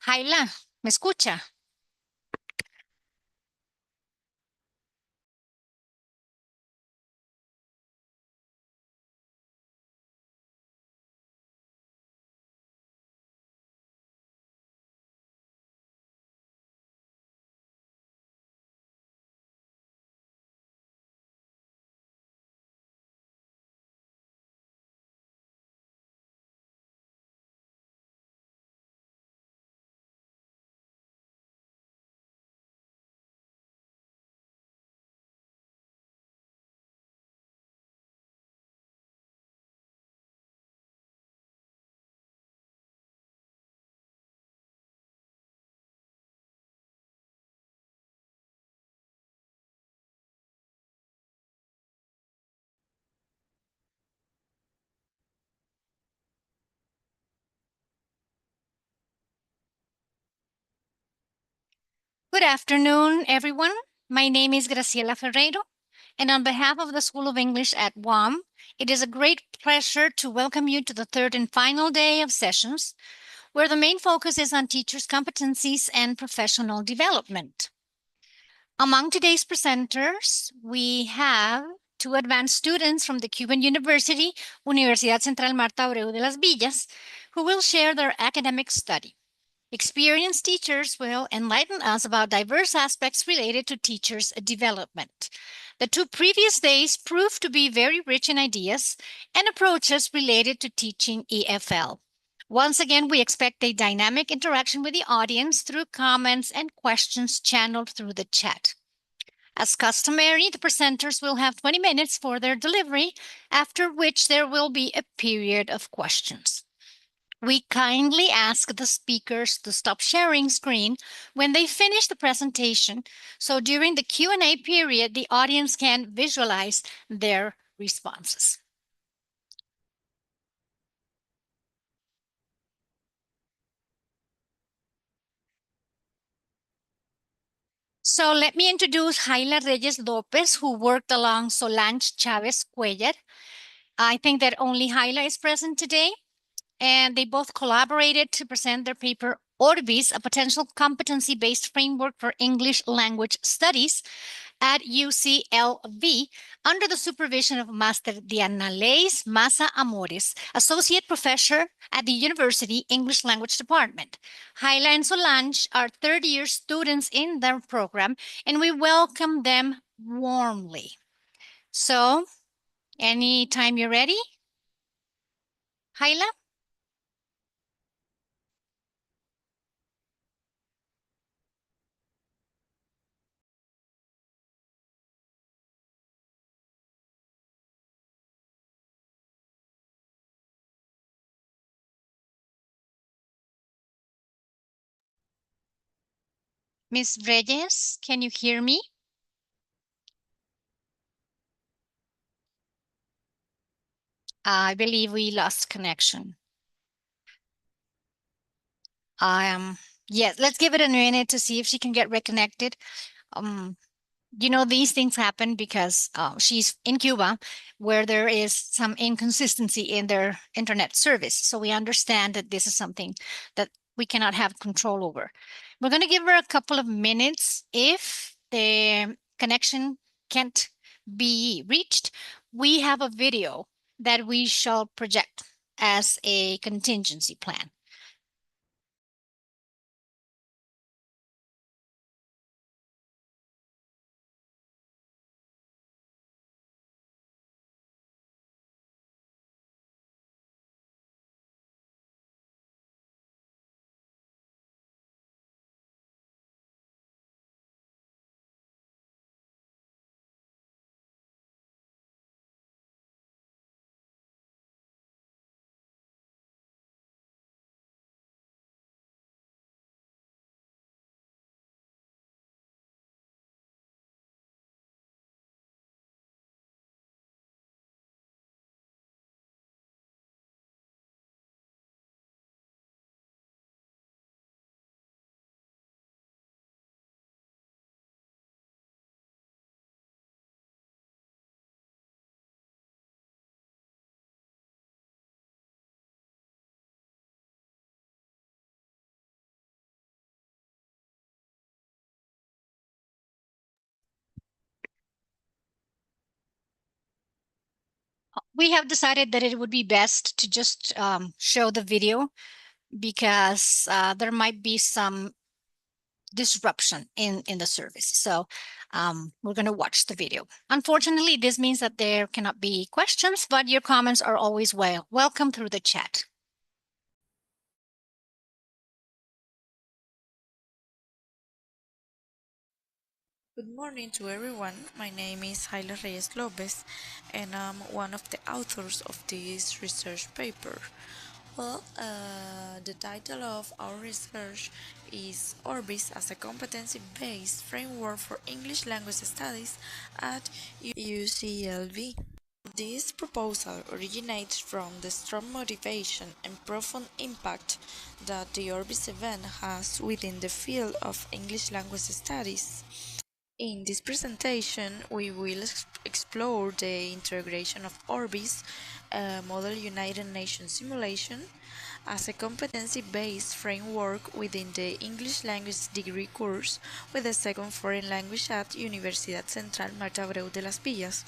Jaila, ¿me escucha? Good afternoon, everyone. My name is Graciela Ferreiro, and on behalf of the School of English at UAM, it is a great pleasure to welcome you to the third and final day of sessions, where the main focus is on teachers' competencies and professional development. Among today's presenters, we have two advanced students from the Cuban University, Universidad Central Marta Abreu de las Villas, who will share their academic study. Experienced teachers will enlighten us about diverse aspects related to teachers' development. The two previous days proved to be very rich in ideas and approaches related to teaching EFL. Once again, we expect a dynamic interaction with the audience through comments and questions channeled through the chat. As customary, the presenters will have 20 minutes for their delivery, after which there will be a period of questions. We kindly ask the speakers to stop sharing screen when they finish the presentation, so during the Q&A period, the audience can visualize their responses. So let me introduce Jaila Reyes Lopez, who worked along Solange Chavez Cuellar. I think that only Jaila is present today, and they both collaborated to present their paper Orbis, a potential competency-based framework for English language studies at UCLV under the supervision of Master Diana Leis Maza Amores, Associate Professor at the University English Language Department. Jaila and Solange are third-year students in their program, and we welcome them warmly. So, anytime you're ready, Jaila? Ms. Reyes, can you hear me? I believe we lost connection. Yes, let's give it a minute to see if she can get reconnected. These things happen because she's in Cuba, where there is some inconsistency in their internet service. So we understand that this is something that we cannot have control over. We're going to give her a couple of minutes. If the connection can't be reached, we have a video that we shall project as a contingency plan. We have decided that it would be best to just show the video because there might be some disruption in the service. So we're going to watch the video. Unfortunately, this means that there cannot be questions, but your comments are always welcome through the chat. Good morning to everyone. My name is Jaila Reyes Lopez, and I'm one of the authors of this research paper. The title of our research is Orbis as a competency-based framework for English language studies at UCLV. This proposal originates from the strong motivation and profound impact that the Orbis event has within the field of English language studies. In this presentation, we will explore the integration of Orbis, a model United Nations simulation, as a competency-based framework within the English language degree course with a second foreign language at Universidad Central Marta Abreu de las Villas.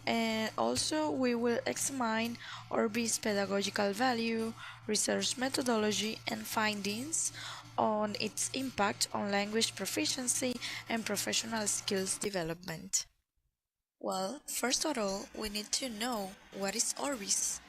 And also, we will examine Orbis' pedagogical value, research methodology, and findings on its impact on language proficiency and professional skills development. Well, first of all, we need to know what is Orbis.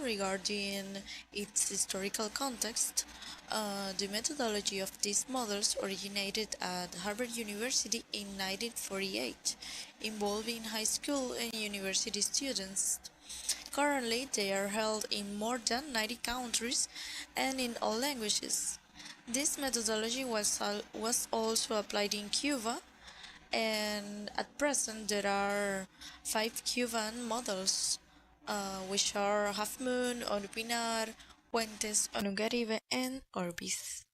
Regarding its historical context, the methodology of these models originated at Harvard University in 1948, involving high school and university students. Currently, they are held in more than 90 countries and in all languages. This methodology was also applied in Cuba, and at present there are 5 Cuban models, which are Half Moon, Orupinar, Puentes, Onugaribe, and Orbis.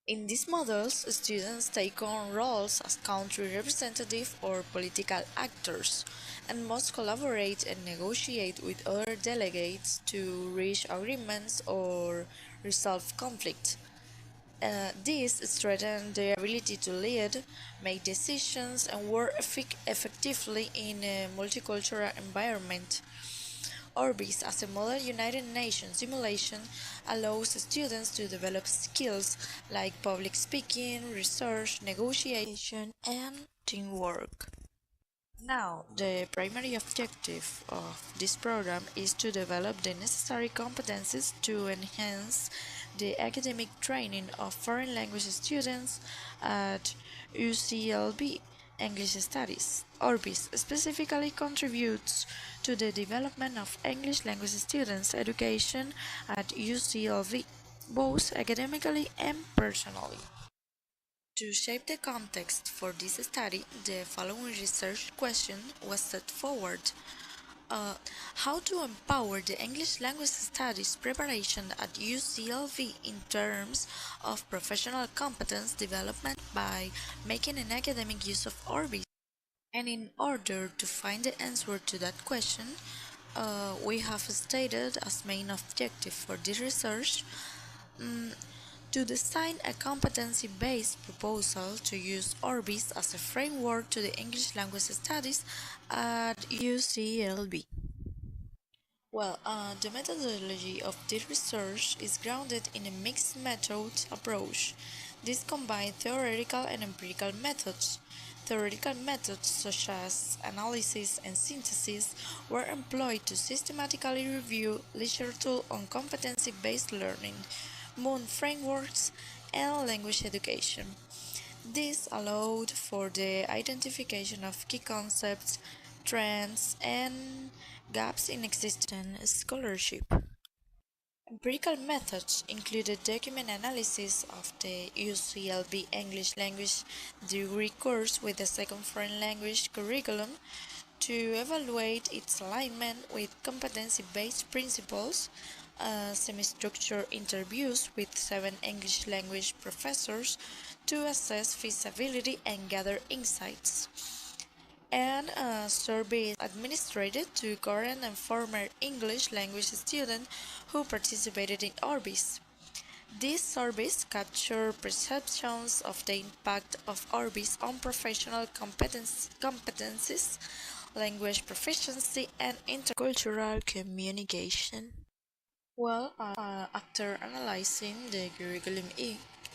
In these models, students take on roles as country representative or political actors and must collaborate and negotiate with other delegates to reach agreements or resolve conflict. This strengthens their ability to lead, make decisions, and work effectively in a multicultural environment. Orbis, as a model United Nations simulation, allows students to develop skills like public speaking, research, negotiation, and teamwork. Now, the primary objective of this program is to develop the necessary competencies to enhance the academic training of foreign language students at UCLB English Studies. Orbis specifically contributes to the development of English language students' education at UCLV, both academically and personally. To shape the context for this study, the following research question was set forward. How to empower the English language studies preparation at UCLV in terms of professional competence development by making an academic use of Orbis. And in order to find the answer to that question, we have stated as main objective for this research to design a competency-based proposal to use Orbis as a framework to the English language studies at UCLB. The methodology of this research is grounded in a mixed method approach. This combines theoretical and empirical methods. Theoretical methods such as analysis and synthesis were employed to systematically review literature on competency-based learning, MOON frameworks, and language education. This allowed for the identification of key concepts, trends, and gaps in existing scholarship. Empirical methods included document analysis of the UCLB English language degree course with a second foreign language curriculum to evaluate its alignment with competency-based principles, semi-structured interviews with 7 English language professors to assess feasibility and gather insights, and a survey administered to current and former English language students who participated in Orbis. These surveys capture perceptions of the impact of Orbis on professional competencies language proficiency, and intercultural communication. Well, after analyzing the curriculum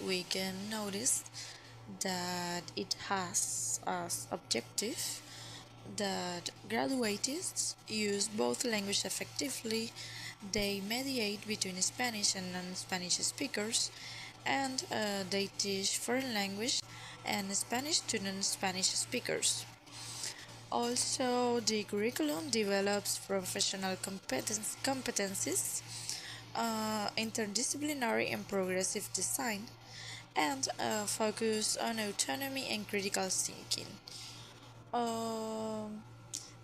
we can notice that it has as objective that graduates use both languages effectively, they mediate between Spanish and non-Spanish speakers, and they teach foreign language and Spanish to non-Spanish speakers. Also, the curriculum develops professional competencies, interdisciplinary and progressive design, and focus on autonomy and critical thinking. Um,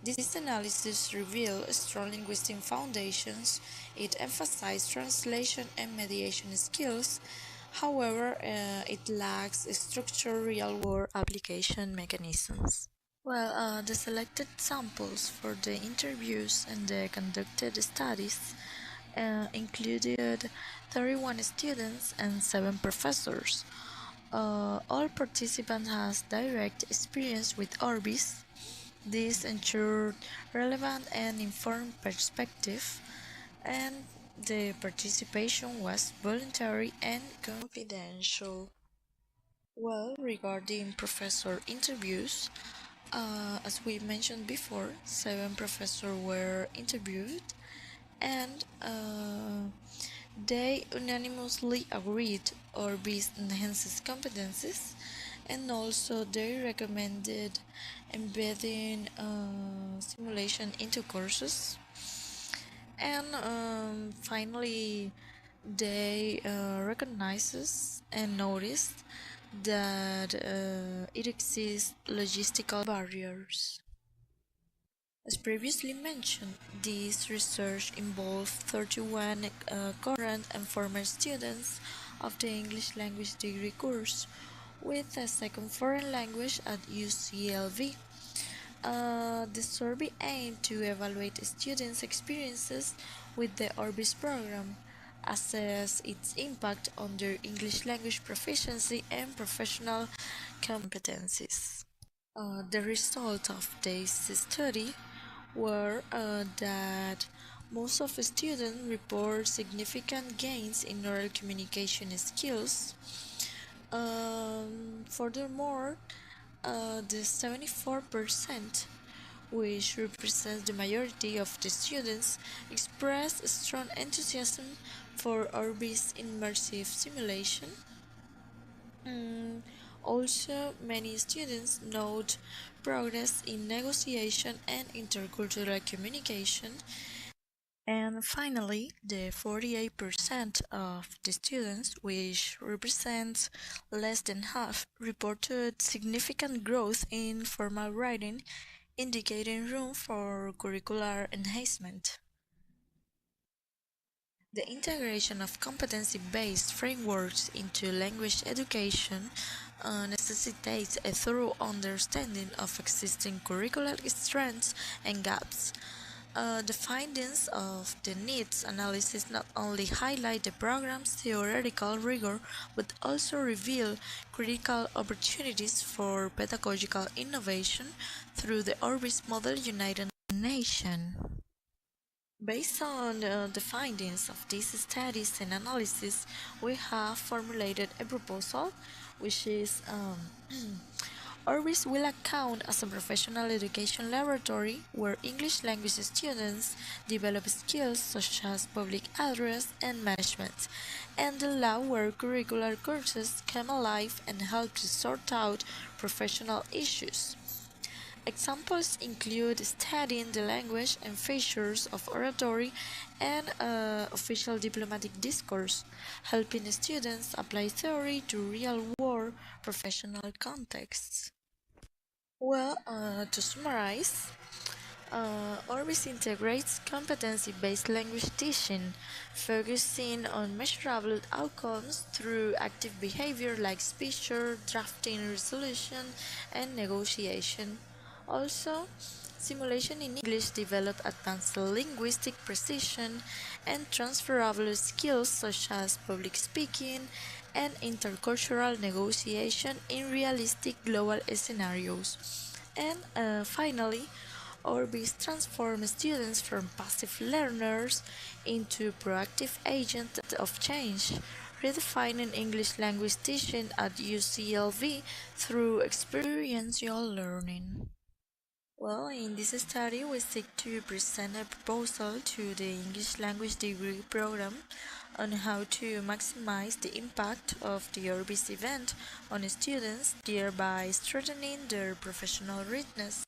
this analysis reveals strong linguistic foundations. It emphasizes translation and mediation skills. However, it lacks structured real-world application mechanisms. Well, the selected samples for the interviews and the conducted studies included 31 students and 7 professors. All participants has direct experience with Orbis. This ensured relevant and informed perspective, and the participation was voluntary and confidential. Well, regarding professor interviews, as we mentioned before, 7 professors were interviewed, and they unanimously agreed Orbis enhances competencies, and also they recommended embedding simulation into courses. And finally, they recognizes and noticed that it exists logistical barriers. As previously mentioned, this research involved 31 current and former students of the English language degree course with a second foreign language at UCLV. The survey aimed to evaluate students' experiences with the Orbis program, assess its impact on their English language proficiency and professional competencies. The result of this study were that most of the students report significant gains in oral communication skills. Furthermore, the 74%, which represents the majority of the students, expressed strong enthusiasm for Orbis immersive simulation. Also, many students note progress in negotiation and intercultural communication. And finally, the 48% of the students, which represents less than half, reported significant growth in formal writing, indicating room for curricular enhancement. The integration of competency-based frameworks into language education necessitates a thorough understanding of existing curricular strengths and gaps. The findings of the needs analysis not only highlight the program's theoretical rigor but also reveal critical opportunities for pedagogical innovation through the Orbis Model United Nations. Based on the findings of these studies and analysis, we have formulated a proposal which is Orbis will account as a professional education laboratory where English language students develop skills such as public address and management, and allow where curricular courses come alive and help to sort out professional issues. Examples include studying the language and features of oratory and official diplomatic discourse, helping students apply theory to real-world professional contexts. Well, to summarize, Orbis integrates competency-based language teaching, focusing on measurable outcomes through active behavior like speech, drafting, resolution, and negotiation. Also, simulation in English developed advanced linguistic precision and transferable skills such as public speaking and intercultural negotiation in realistic global scenarios. And finally, Orbis transforms students from passive learners into proactive agents of change, redefining English language teaching at UCLV through experiential learning. Well, in this study, we seek to present a proposal to the English language degree program on how to maximize the impact of the Orbis event on students, thereby strengthening their professional readiness.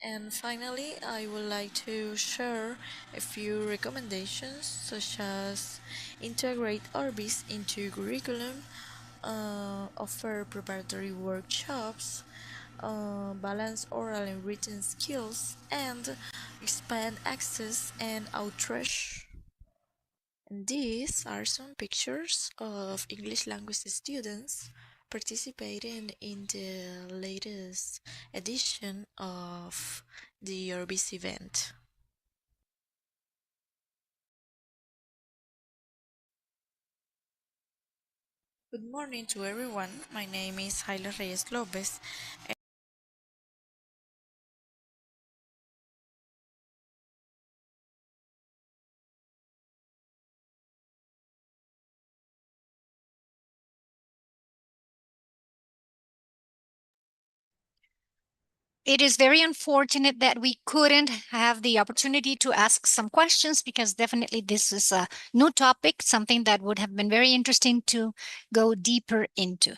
And finally, I would like to share a few recommendations, such as integrate Orbis into curriculum, offer preparatory workshops, balance oral and written skills, and expand access and outreach. And these are some pictures of English language students participating in the latest edition of the Orbis event. Good morning to everyone. My name is Jaila Reyes Lopez. It is very unfortunate that we couldn't have the opportunity to ask some questions because definitely this is a new topic, something that would have been very interesting to go deeper into.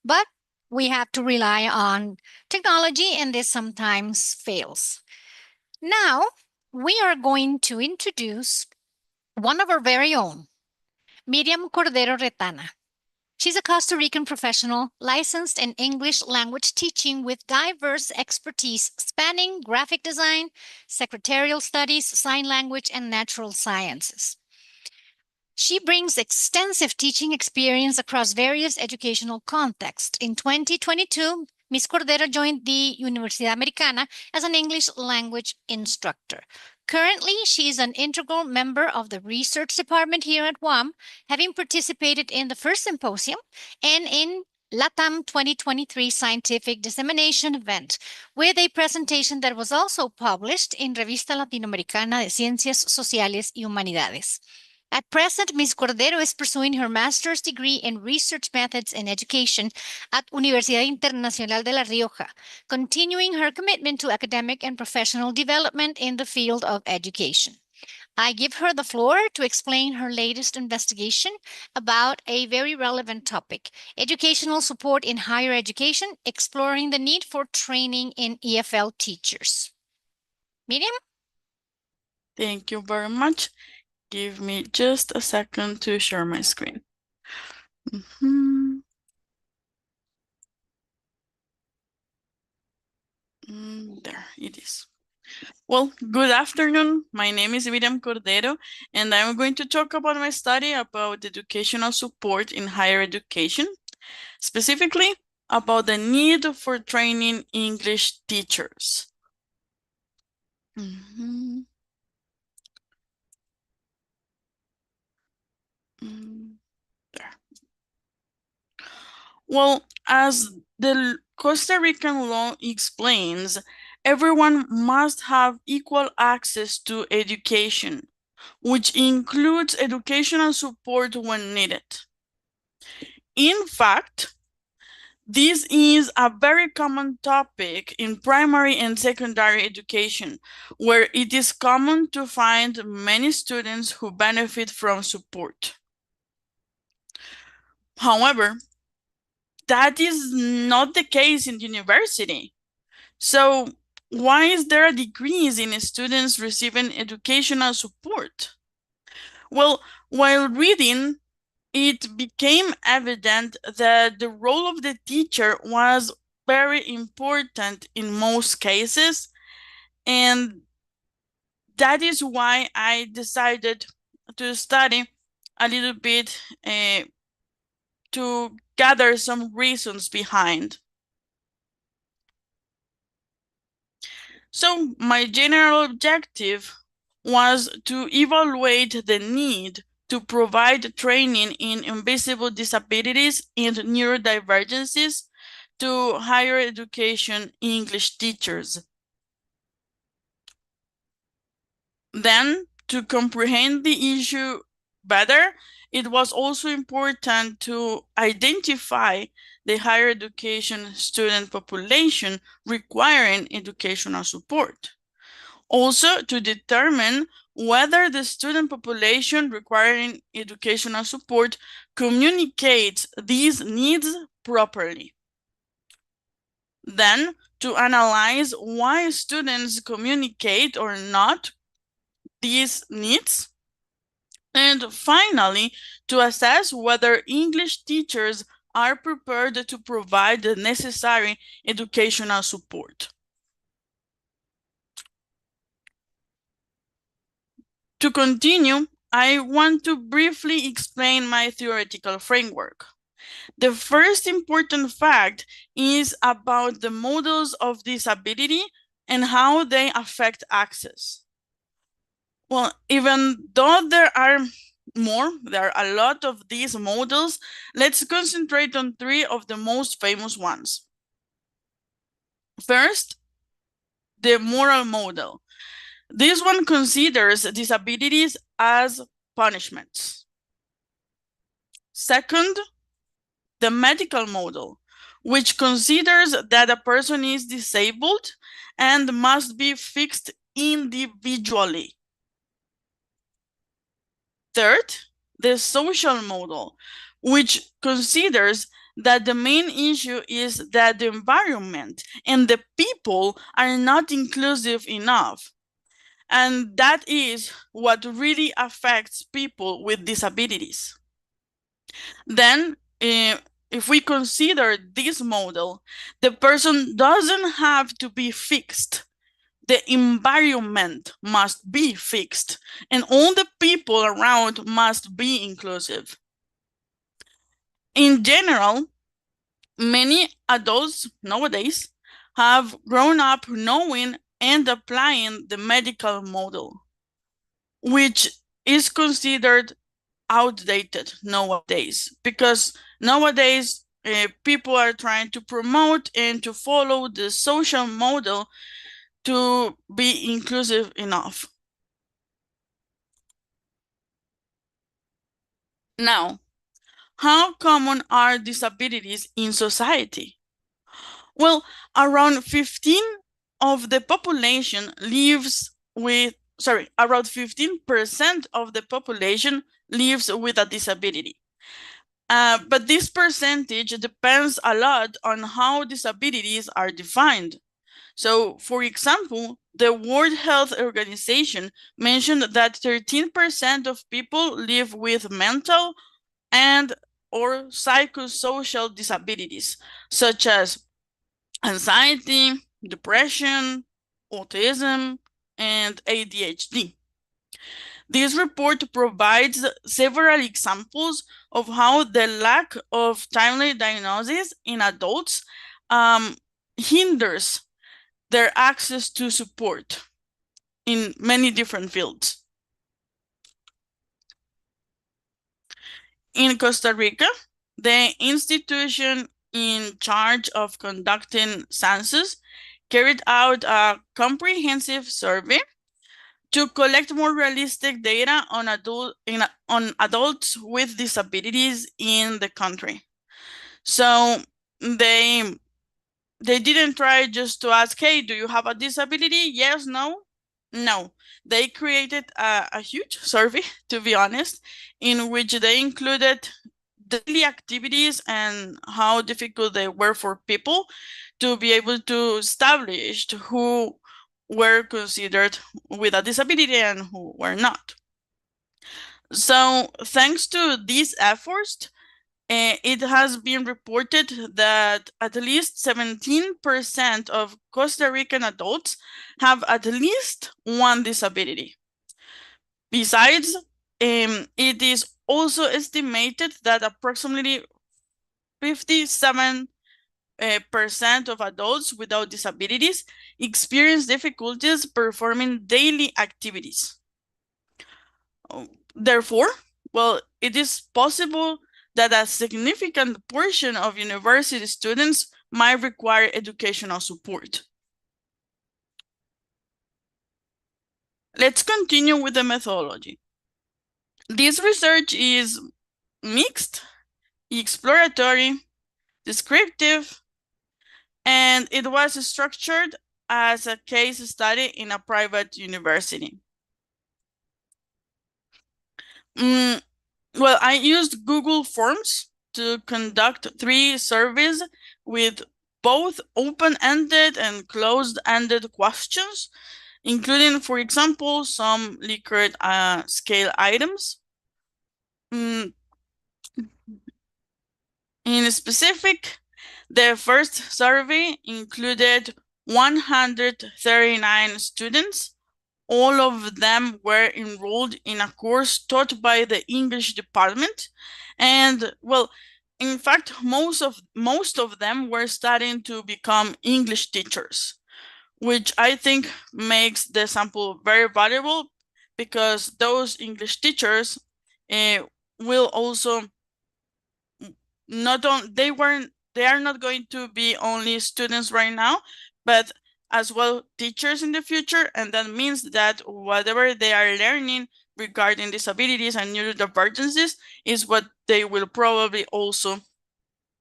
But we have to rely on technology, and this sometimes fails. Now, we are going to introduce one of our very own, Miriam Cordero Retana. She's a Costa Rican professional licensed in English language teaching with diverse expertise spanning graphic design, secretarial studies, sign language, and natural sciences. She brings extensive teaching experience across various educational contexts. In 2022, Ms. Cordero joined the Universidad Americana as an English language instructor. Currently, she is an integral member of the research department here at UAM, having participated in the first symposium and in LATAM 2023 scientific dissemination event with a presentation that was also published in Revista Latinoamericana de Ciencias Sociales y Humanidades. At present, Ms. Cordero is pursuing her master's degree in research methods in education at Universidad Internacional de La Rioja, continuing her commitment to academic and professional development in the field of education. I give her the floor to explain her latest investigation about a very relevant topic, educational support in higher education, exploring the need for training in EFL teachers. Miriam? Thank you very much. Give me just a second to share my screen. There it is. Well, good afternoon. My name is Miriam Cordero, and I'm going to talk about my study about educational support in higher education, specifically about the need for training English teachers. There. Well, as the Costa Rican law explains, everyone must have equal access to education, which includes educational support when needed. In fact, this is a very common topic in primary and secondary education, where it is common to find many students who benefit from support. However, that is not the case in university. So why is there a decrease in students receiving educational support? Well, while reading, it became evident that the role of the teacher was very important in most cases, and that is why I decided to study a little bit to gather some reasons behind. So my general objective was to evaluate the need to provide training in invisible disabilities and neurodivergencies to higher education English teachers. Then, to comprehend the issue better, it was also important to identify the higher education student population requiring educational support. Also, to determine whether the student population requiring educational support communicates these needs properly. Then, to analyze why students communicate or not these needs. And finally, to assess whether English teachers are prepared to provide the necessary educational support. To continue, I want to briefly explain my theoretical framework. The first important fact is about the models of disability and how they affect access. Well, even though there are a lot of these models, let's concentrate on three of the most famous ones. First, the moral model. This one considers disabilities as punishments. Second, the medical model, which considers that a person is disabled and must be fixed individually. Third, the social model, which considers that the main issue is that the environment and the people are not inclusive enough. And that is what really affects people with disabilities. Then, if we consider this model, the person doesn't have to be fixed. The environment must be fixed, and all the people around must be inclusive. In general, many adults nowadays have grown up knowing and applying the medical model, which is considered outdated nowadays, because nowadays people are trying to promote and to follow the social model to be inclusive enough. Now, how common are disabilities in society? Well, around 15 of the population lives with, around 15% of the population lives with a disability. But this percentage depends a lot on how disabilities are defined. So, for example, the World Health Organization mentioned that 13% of people live with mental and or psychosocial disabilities, such as anxiety, depression, autism, and ADHD. This report provides several examples of how the lack of timely diagnosis in adults hinders their access to support in many different fields. In Costa Rica, the institution in charge of conducting census carried out a comprehensive survey to collect more realistic data on adults with disabilities in the country. So they didn't try just to ask, hey, do you have a disability? Yes, no? No. They created a huge survey, to be honest, in which they included daily activities and how difficult they were for people to be able to establish who were considered with a disability and who were not. So thanks to these efforts, it has been reported that at least 17% of Costa Rican adults have at least one disability. Besides, it is also estimated that approximately 57% of adults without disabilities experience difficulties performing daily activities. Therefore, well, it is possible that a significant portion of university students might require educational support. Let's continue with the methodology. This research is mixed, exploratory, descriptive, and it was structured as a case study in a private university. Well, I used Google Forms to conduct 3 surveys with both open-ended and closed-ended questions, including, for example, some Likert scale items. In specific, the first survey included 139 students. All of them were enrolled in a course taught by the English department. And well, in fact, most of them were studying to become English teachers, which I think makes the sample very valuable because those English teachers will also they are not going to be only students right now, but as well teachers in the future. And that means that whatever they are learning regarding disabilities and neurodivergencies is what they will probably also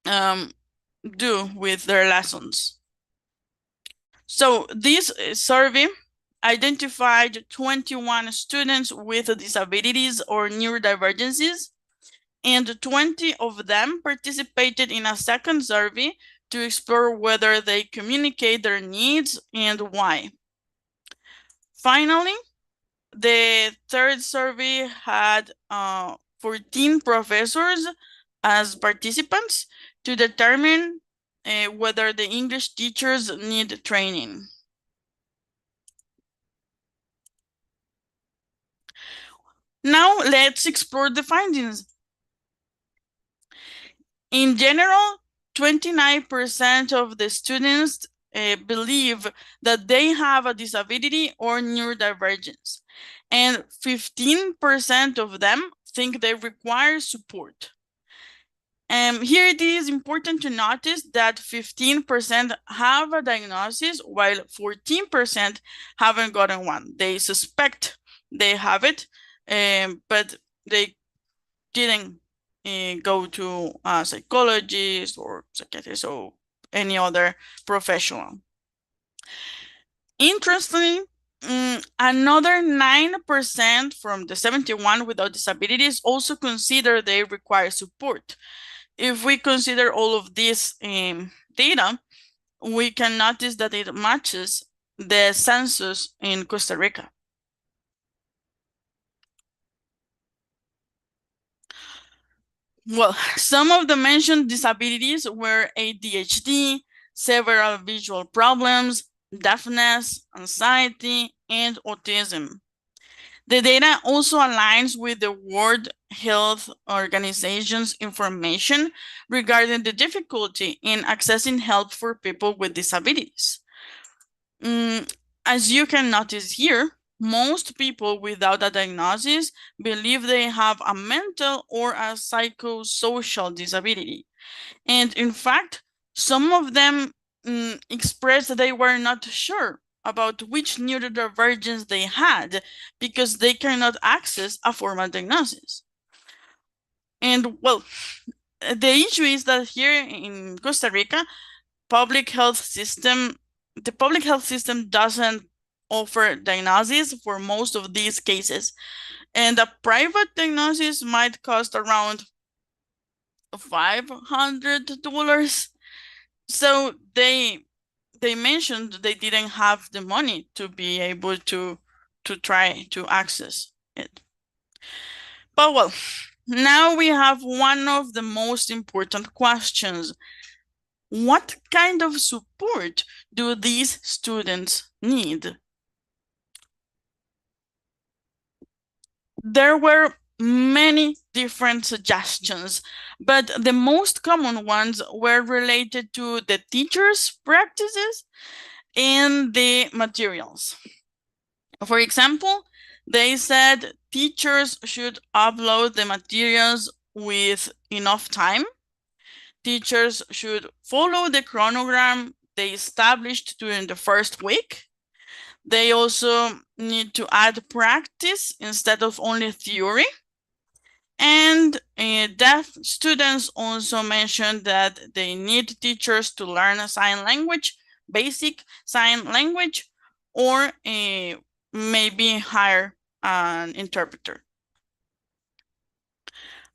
do with their lessons. So this survey identified 21 students with disabilities or neurodivergencies, and 20 of them participated in a second survey to explore whether they communicate their needs and why. Finally, the third survey had 14 professors as participants to determine whether the English teachers need training. Now let's explore the findings. In general, 29% of the students believe that they have a disability or neurodivergence, and 15% of them think they require support. Here it is important to notice that 15% have a diagnosis, while 14% haven't gotten one. They suspect they have it, but they didn't go to a psychologist or psychiatrist or any other professional. Interestingly, another 9% from the 71 without disabilities also consider they require support. If we consider all of this data, we can notice that it matches the census in Costa Rica. Well, some of the mentioned disabilities were ADHD, several visual problems, deafness, anxiety, and autism. The data also aligns with the World Health Organization's information regarding the difficulty in accessing help for people with disabilities. As you can notice here, most people without a diagnosis believe they have a mental or a psychosocial disability. And in fact, some of them expressed that they were not sure about which neurodivergence they had because they cannot access a formal diagnosis. And well, the issue is that here in Costa Rica, the public health system doesn't offer diagnosis for most of these cases. And a private diagnosis might cost around $500. So they mentioned they didn't have the money to be able to try to access it. But well, now we have one of the most important questions. What kind of support do these students need? There were many different suggestions, but the most common ones were related to the teachers' practices and the materials. For example, they said teachers should upload the materials with enough time. Teachers should follow the chronogram they established during the first week. They also need to add practice instead of only theory. And deaf students also mentioned that they need teachers to learn a sign language, basic sign language, or maybe hire an interpreter.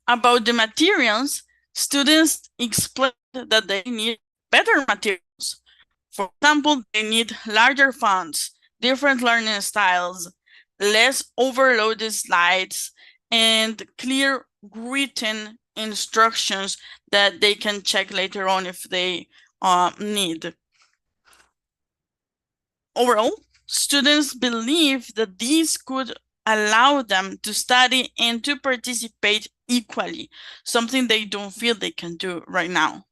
About the materials, students explained that they need better materials. For example, they need larger fonts, different learning styles, less overloaded slides, and clear written instructions that they can check later on if they need. Overall, students believe that these could allow them to study and to participate equally, something they don't feel they can do right now.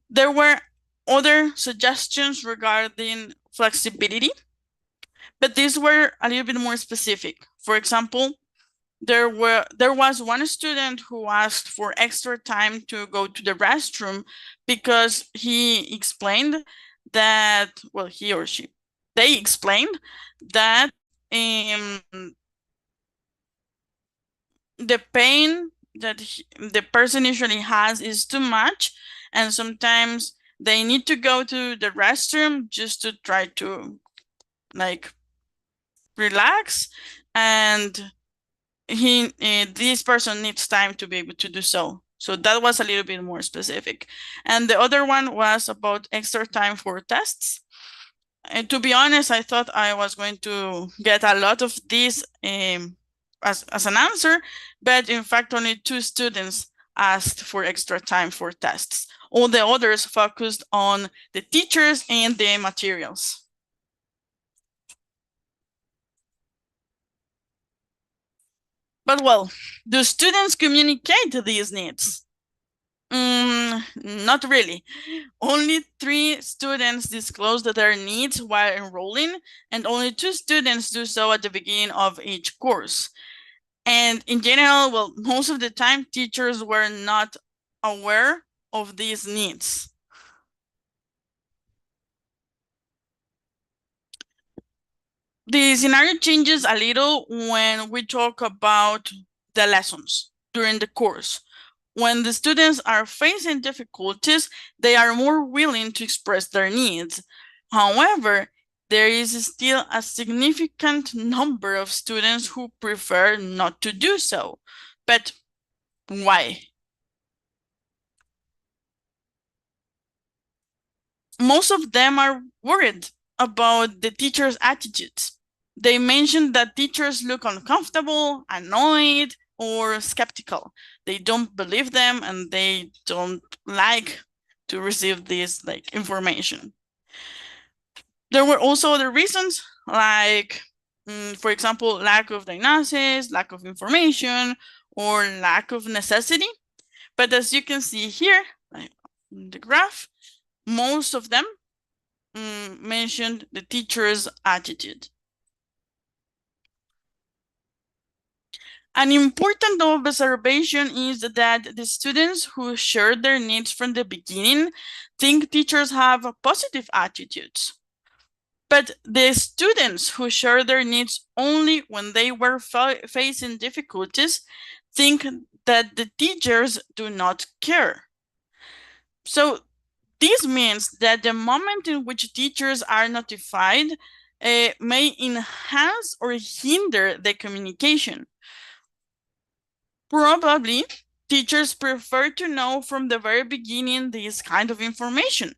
There were other suggestions regarding flexibility, but these were a little bit more specific. For example, there was one student who asked for extra time to go to the restroom because he explained that, well, he or she, they explained that the pain that the person usually has is too much, and sometimes they need to go to the restroom just to try to like relax, and this person needs time to be able to do so. So that was a little bit more specific. And the other one was about extra time for tests. And to be honest, I thought I was going to get a lot of this as an answer, but in fact, only 2 students asked for extra time for tests. All the others focused on the teachers and the materials. But well, do students communicate these needs? Not really. Only 3 students disclosed their needs while enrolling, and only 2 students do so at the beginning of each course. And in general, well, most of the time, teachers were not aware of these needs. The scenario changes a little when we talk about the lessons during the course. When the students are facing difficulties, they are more willing to express their needs. However, there is still a significant number of students who prefer not to do so. But why? Most of them are worried about the teachers' attitudes. They mentioned that teachers look uncomfortable, annoyed, or skeptical. They don't believe them and they don't like to receive this information. There were also other reasons, like, for example, lack of diagnosis, lack of information, or lack of necessity. But as you can see here, in the graph, most of them mentioned the teacher's attitude. An important observation is that the students who shared their needs from the beginning think teachers have positive attitudes. But the students who share their needs only when they were facing difficulties think that the teachers do not care. So this means that the moment in which teachers are notified may enhance or hinder the communication. Probably, teachers prefer to know from the very beginning this kind of information.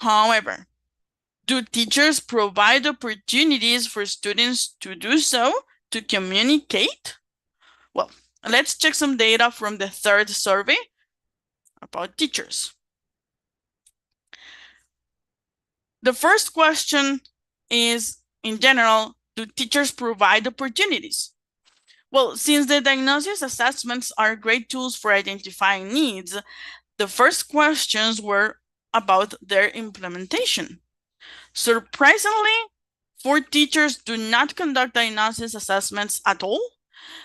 However, do teachers provide opportunities for students to do so, to communicate? Well, let's check some data from the 3rd survey about teachers. The first question is, in general, do teachers provide opportunities? Well, since the diagnosis assessments are great tools for identifying needs, the first questions were about their implementation. Surprisingly, 4 teachers do not conduct diagnosis assessments at all,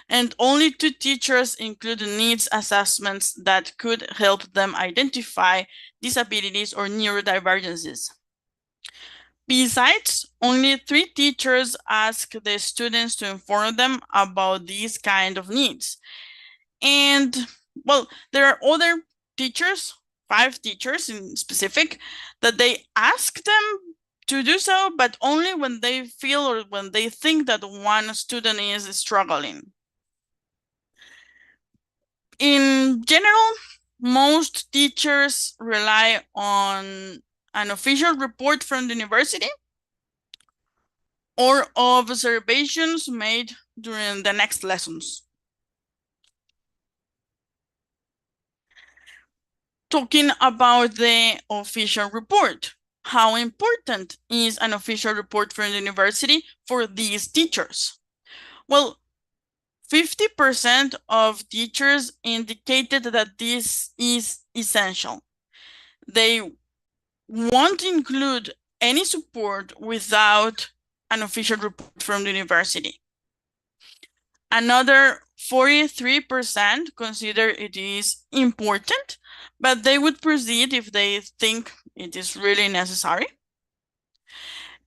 and only 2 teachers include needs assessments that could help them identify disabilities or neurodivergences. Besides, only 3 teachers ask the students to inform them about these kind of needs. And, well, there are other teachers, 5 teachers in specific, that they ask them to do so, but only when they feel or when they think that one student is struggling. In general, most teachers rely on an official report from the university or observations made during the next lessons. Talking about the official report, how important is an official report from the university for these teachers? Well, 50% of teachers indicated that this is essential. They won't include any support without an official report from the university. Another 43% consider it is important, but they would proceed if they think it is really necessary.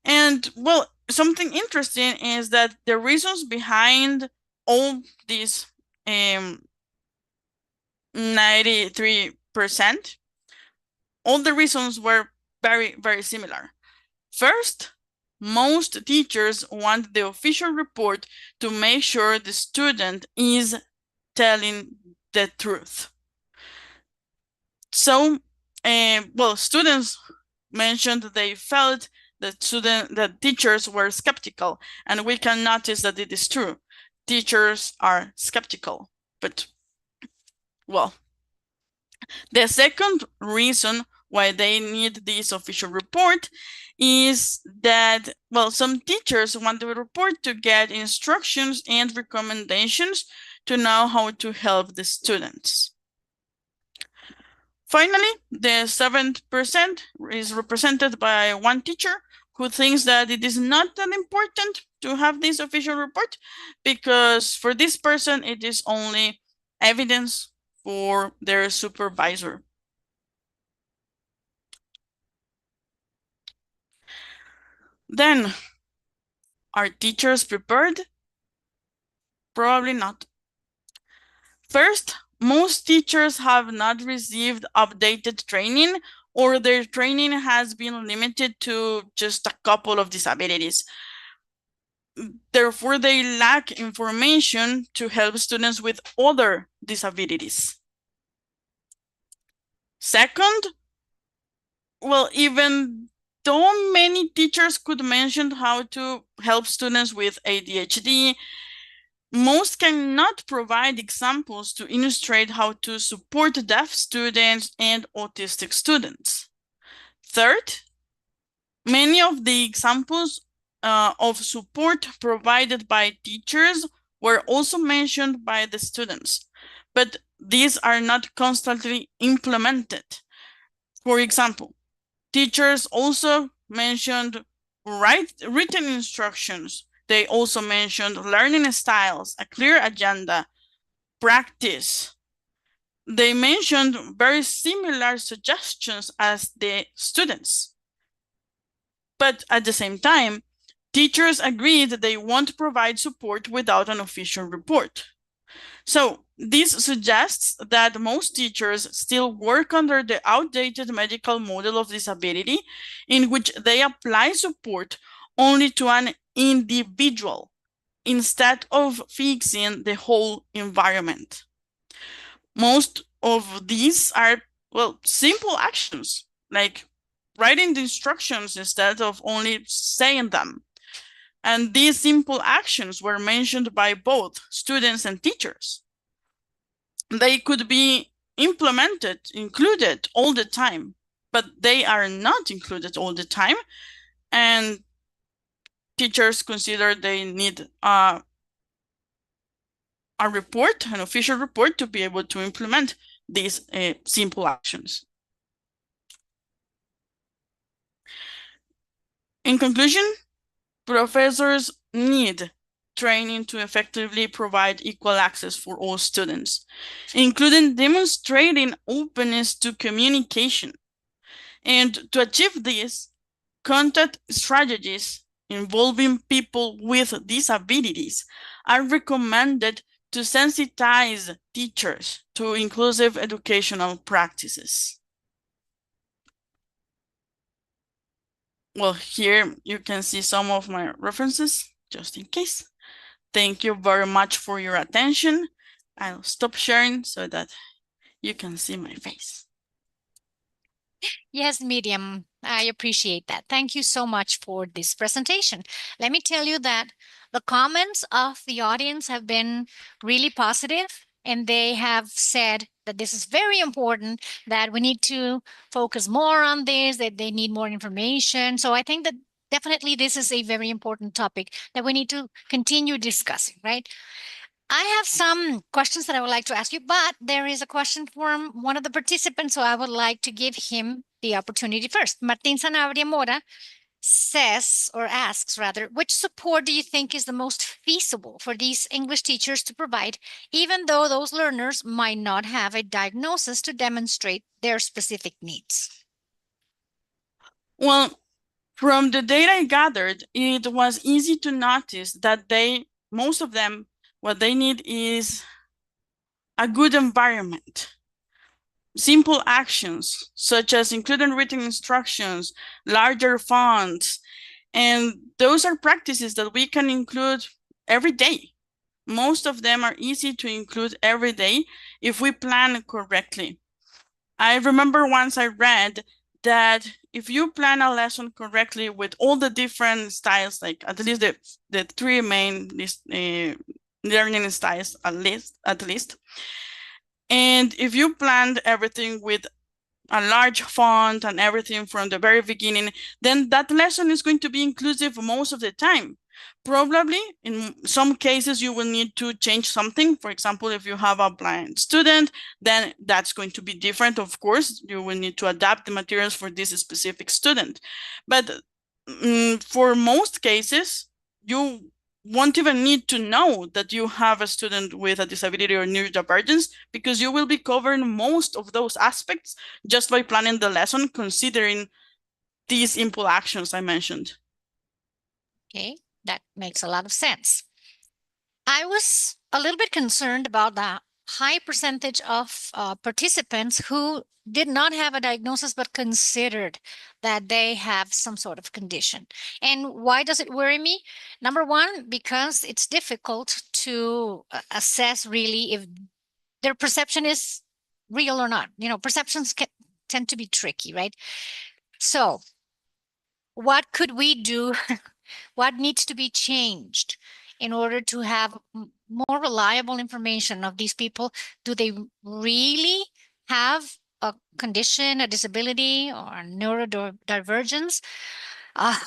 And, well, something interesting is that the reasons behind all these 93%, all the reasons were very, very similar. First, most teachers want the official report to make sure the student is telling the truth. So, well, students mentioned they felt that teachers were skeptical, and we can notice that it is true. Teachers are skeptical, but, well, the second reason why they need this official report is that, well, some teachers want the report to get instructions and recommendations to know how to help the students. Finally, the 7% is represented by one teacher who thinks that it is not that important to have this official report because for this person, it is only evidence for their supervisor. Then, are teachers prepared? Probably not. First, most teachers have not received updated training, or their training has been limited to just a couple of disabilities. Therefore, they lack information to help students with other disabilities. Second, well, even though many teachers could mention how to help students with ADHD, most cannot provide examples to illustrate how to support deaf students and autistic students. Third, many of the examples of support provided by teachers were also mentioned by the students, but these are not constantly implemented. For example, teachers also mentioned written instructions. They also mentioned learning styles, a clear agenda, practice. They mentioned very similar suggestions as the students. But at the same time, teachers agreed that they won't provide support without an official report. So this suggests that most teachers still work under the outdated medical model of disability in which they apply support only to an individual instead of fixing the whole environment. Most of these are, well, simple actions, like writing the instructions instead of only saying them. And these simple actions were mentioned by both students and teachers. They could be implemented, included all the time, but they are not included all the time. And teachers consider they need a report, an official report, to be able to implement these simple actions. In conclusion, professors need training to effectively provide equal access for all students, including demonstrating openness to communication. And to achieve this, content strategies involving people with disabilities are recommended to sensitize teachers to inclusive educational practices. Well, here you can see some of my references, just in case. Thank you very much for your attention. I'll stop sharing so that you can see my face. Yes, Miriam, I appreciate that. Thank you so much for this presentation. Let me tell you that the comments of the audience have been really positive, and they have said that this is very important, that we need to focus more on this, that they need more information. So I think that definitely this is a very important topic that we need to continue discussing, right? I have some questions that I would like to ask you, but there is a question from one of the participants, so I would like to give him the opportunity first. Martin Sanabria Mora says, or asks rather, which support do you think is the most feasible for these English teachers to provide, even though those learners might not have a diagnosis to demonstrate their specific needs? Well, from the data I gathered, it was easy to notice that most of them, what they need is a good environment. Simple actions, such as including written instructions, larger fonts, and those are practices that we can include every day. Most of them are easy to include every day if we plan correctly. I remember once I read that if you plan a lesson correctly with all the different styles, like at least the three main learning styles at least, and if you planned everything with a large font and everything from the very beginning, then that lesson is going to be inclusive most of the time. Probably in some cases you will need to change something. For example, if you have a blind student, then that's going to be different. Of course, you will need to adapt the materials for this specific student. But for most cases, you won't even need to know that you have a student with a disability or neurodivergence, because you will be covering most of those aspects just by planning the lesson, considering these input actions I mentioned. Okay, that makes a lot of sense. I was a little bit concerned about the high percentage of participants who did not have a diagnosis but considered that they have some sort of condition. And why does it worry me? Number one, because it's difficult to assess really if their perception is real or not. You know, perceptions tend to be tricky, right? So what could we do? What needs to be changed in order to have more reliable information of these people? Do they really have a condition, a disability, or a neurodivergence?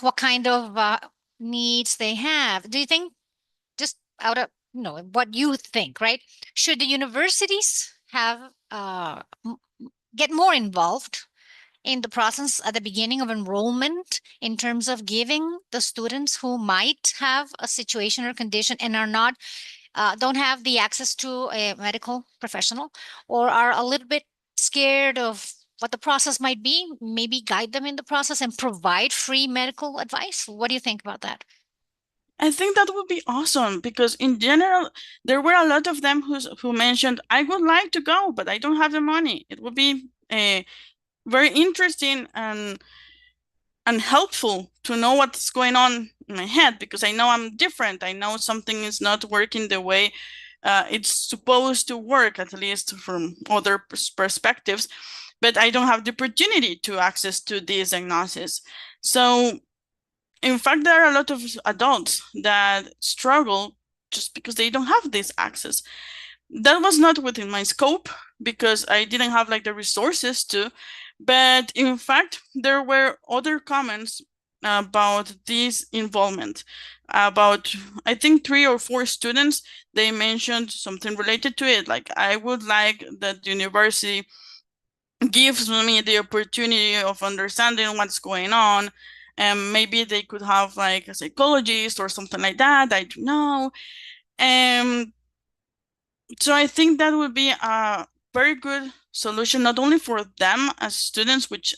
What kind of needs they have? Do you think, just out of what you think, right? Should the universities have get more involved in the process at the beginning of enrollment in terms of giving the students who might have a situation or condition and are not don't have the access to a medical professional, or are a little bit scared of what the process might be, maybe guide them in the process and provide free medical advice? What do you think about that? I think that would be awesome, because in general, there were a lot of them who mentioned, I would like to go, but I don't have the money. It would be very interesting and helpful to know what's going on in my head, because I know I'm different. I know something is not working the way it's supposed to work, at least from other perspectives, but I don't have the opportunity to access to this diagnosis. So in fact, there are a lot of adults that struggle just because they don't have this access. That was not within my scope because I didn't have like the resources to, but in fact, there were other comments about this involvement. About, I think, 3 or 4 students, they mentioned something related to it. Like, I would like that the university gives me the opportunity of understanding what's going on, and maybe they could have like a psychologist or something like that. I don't know. So I think that would be a very good solution, not only for them as students, which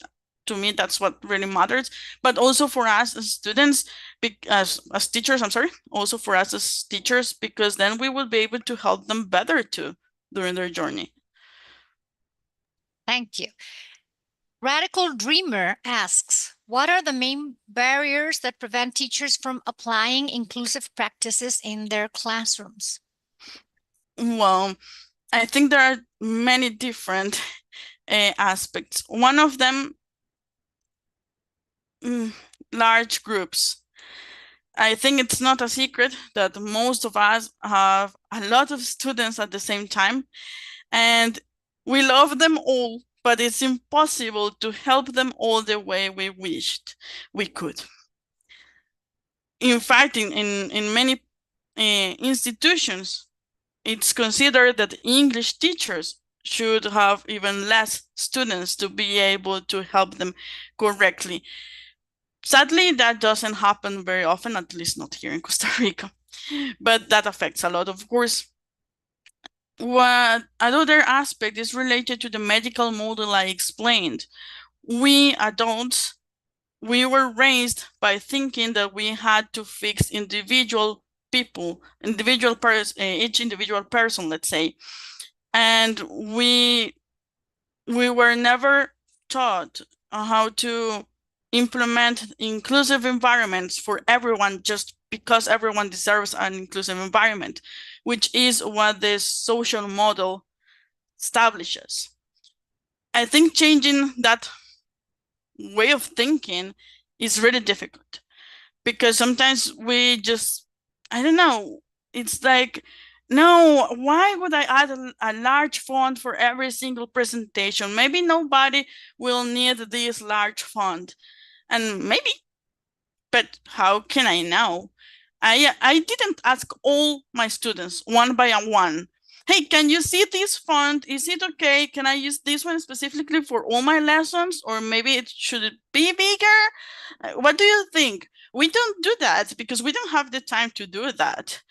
To me, that's what really matters. But also for us as students, as teachers, also for us as teachers, because then we will be able to help them better too during their journey. Thank you. Radical Dreamer asks, what are the main barriers that prevent teachers from applying inclusive practices in their classrooms? Well, I think there are many different aspects. One of them, large groups. I think it's not a secret that most of us have a lot of students at the same time, and we love them all, but it's impossible to help them all the way we wished we could. In fact, in many institutions, it's considered that English teachers should have even less students to be able to help them correctly. Sadly, that doesn't happen very often, at least not here in Costa Rica, but that affects a lot, of course. What another aspect is related to the medical model I explained. We adults, we were raised by thinking that we had to fix individual people, each individual person, let's say, and we were never taught how to implement inclusive environments for everyone just because everyone deserves an inclusive environment, which is what this social model establishes. I think changing that way of thinking is really difficult because sometimes we just, I don't know, it's like, no, why would I add a large font for every single presentation? Maybe nobody will need this large font. And maybe, but how can I know? I didn't ask all my students one by one, hey, can you see this font? Is it okay? Can I use this one specifically for all my lessons? Or maybe it should be bigger? What do you think? We don't do that because we don't have the time to do that.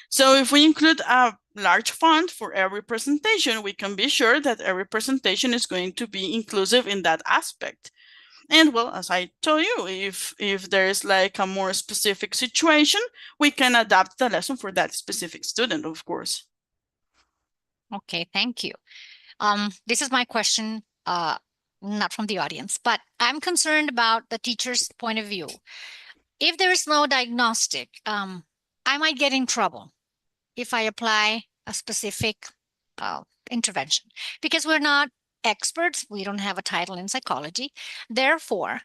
So if we include a large font for every presentation, we can be sure that every presentation is going to be inclusive in that aspect. And well, as I told you, if there's like a more specific situation, we can adapt the lesson for that specific student, of course. Okay, thank you. This is my question, not from the audience, but I'm concerned about the teacher's point of view. If there is no diagnostic, I might get in trouble if I apply a specific intervention because we're not experts. We don't have a title in psychology. Therefore,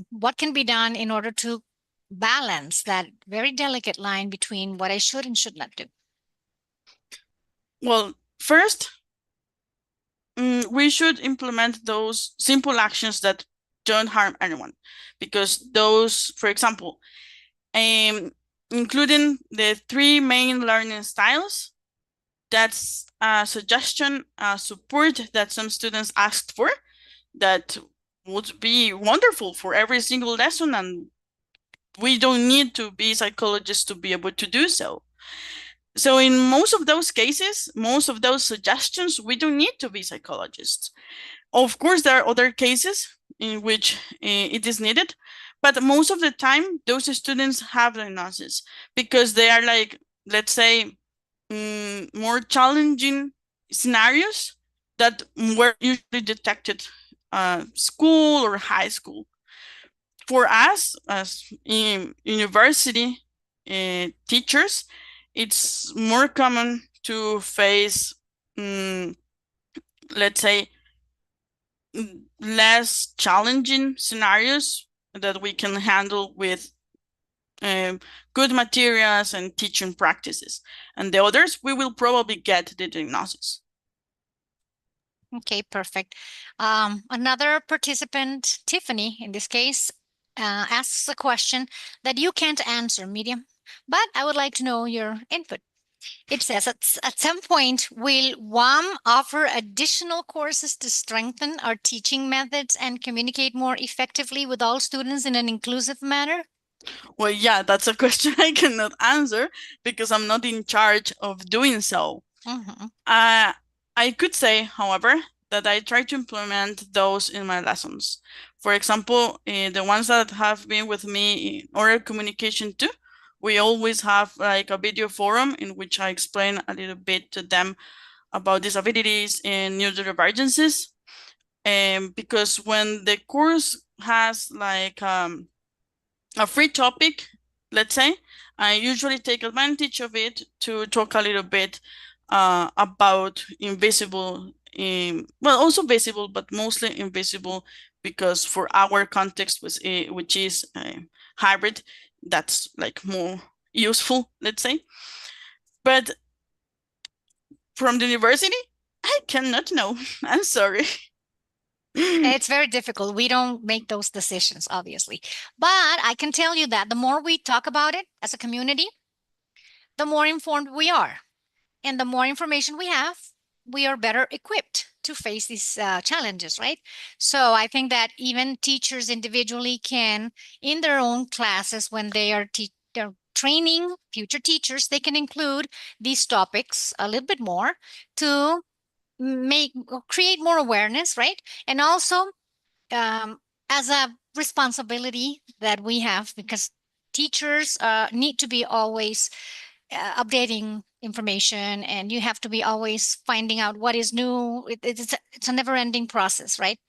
what can be done in order to balance that very delicate line between what I should and should not do? Well, first, we should implement those simple actions that don't harm anyone, because those, for example, including the 3 main learning styles, that's a suggestion, a support that some students asked for that would be wonderful for every single lesson, and we don't need to be psychologists to be able to do so. So in most of those cases, most of those suggestions, we don't need to be psychologists. Of course, there are other cases in which it is needed, but most of the time, those students have diagnosis because they are like, let's say, more challenging scenarios that were usually detected school or high school. For us as university teachers, it's more common to face, let's say, less challenging scenarios that we can handle with good materials and teaching practices. And the others, we will probably get the diagnosis. Okay, perfect. Another participant, Tiffany, in this case, asks a question that you can't answer, Medium, but I would like to know your input. It says, at some point, will UAM offer additional courses to strengthen our teaching methods and communicate more effectively with all students in an inclusive manner? Well, yeah, that's a question I cannot answer because I'm not in charge of doing so. I could say, however, that I try to implement those in my lessons. For example, the ones that have been with me in oral communication too, we always have like a video forum in which I explain a little bit to them about disabilities and neurodivergences. Because when the course has like a free topic, let's say, I usually take advantage of it to talk a little bit about invisible, well, also visible, but mostly invisible, because for our context, which is hybrid, that's like more useful, let's say. But from the university, I cannot know. I'm sorry. It's very difficult. We don't make those decisions, obviously. But I can tell you that the more we talk about it as a community, the more informed we are. And the more information we have, we are better equipped to face these challenges, right? So I think that even teachers individually can, in their own classes, when they are they're training future teachers, they can include these topics a little bit more to create more awareness, right? And also as a responsibility that we have, because teachers need to be always updating information, and you have to be always finding out what is new. It's a never-ending process, right?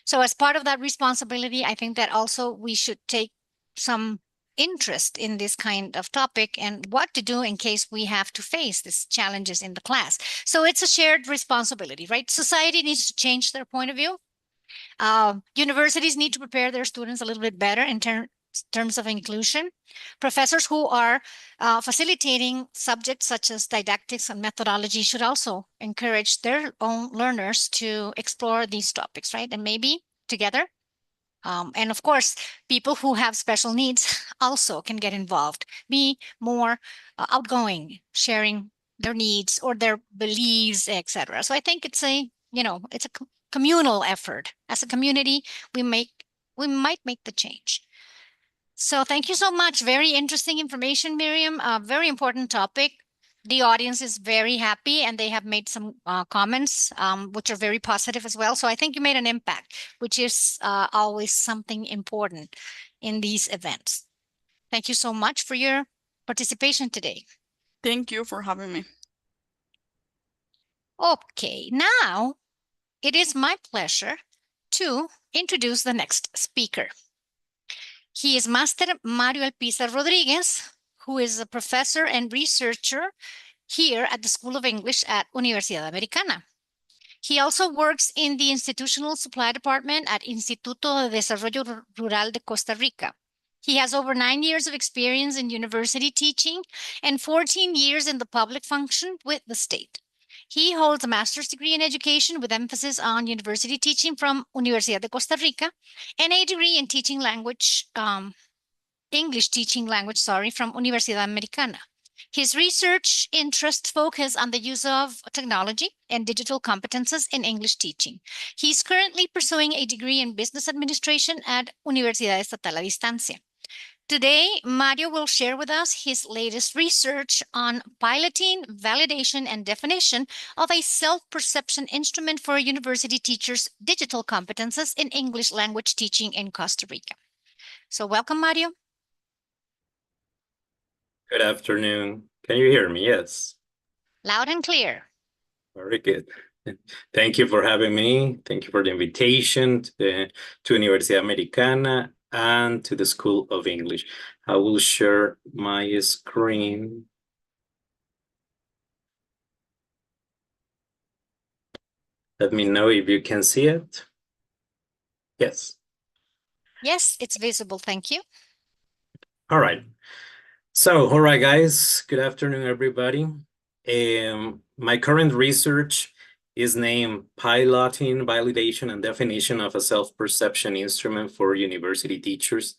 So as part of that responsibility, I think that also we should take some interest in this kind of topic and what to do in case we have to face these challenges in the class. So it's a shared responsibility, right? Society needs to change their point of view. Universities need to prepare their students a little bit better in terms of inclusion. Professors who are facilitating subjects such as didactics and methodology should also encourage their own learners to explore these topics, right? And maybe together. And of course, people who have special needs also can get involved, be more outgoing, sharing their needs or their beliefs, etc. So I think it's it's a communal effort. As a community, we might make the change. So thank you so much. Very interesting information, Miriam. A very important topic. The audience is very happy, and they have made some comments, which are very positive as well. So I think you made an impact, which is always something important in these events. Thank you so much for your participation today. Thank you for having me. Okay, now it is my pleasure to introduce the next speaker. He is Master Mario Alpizar Rodriguez, who is a professor and researcher here at the School of English at Universidad Americana. He also works in the Institutional Supply Department at Instituto de Desarrollo Rural de Costa Rica. He has over 9 years of experience in university teaching and 14 years in the public function with the state. He holds a master's degree in education with emphasis on university teaching from Universidad de Costa Rica and a degree in teaching language, English teaching language, from Universidad Americana. His research interests focus on the use of technology and digital competences in English teaching. He's currently pursuing a degree in business administration at Universidad Estatal a Distancia. Today, Mario will share with us his latest research on piloting, validation, and definition of a self-perception instrument for university teachers' digital competences in English language teaching in Costa Rica. So welcome, Mario. Good afternoon. Can you hear me? Yes. Loud and clear. Very good. Thank you for having me. Thank you for the invitation to Universidad Americana and to the School of English. I will share my screen. Let me know if you can see it. Yes. Yes, it's visible. Thank you. All right. So, all right, guys. Good afternoon, everybody. My current research is named Piloting, Validation, and Definition of a Self-Perception Instrument for University Teachers,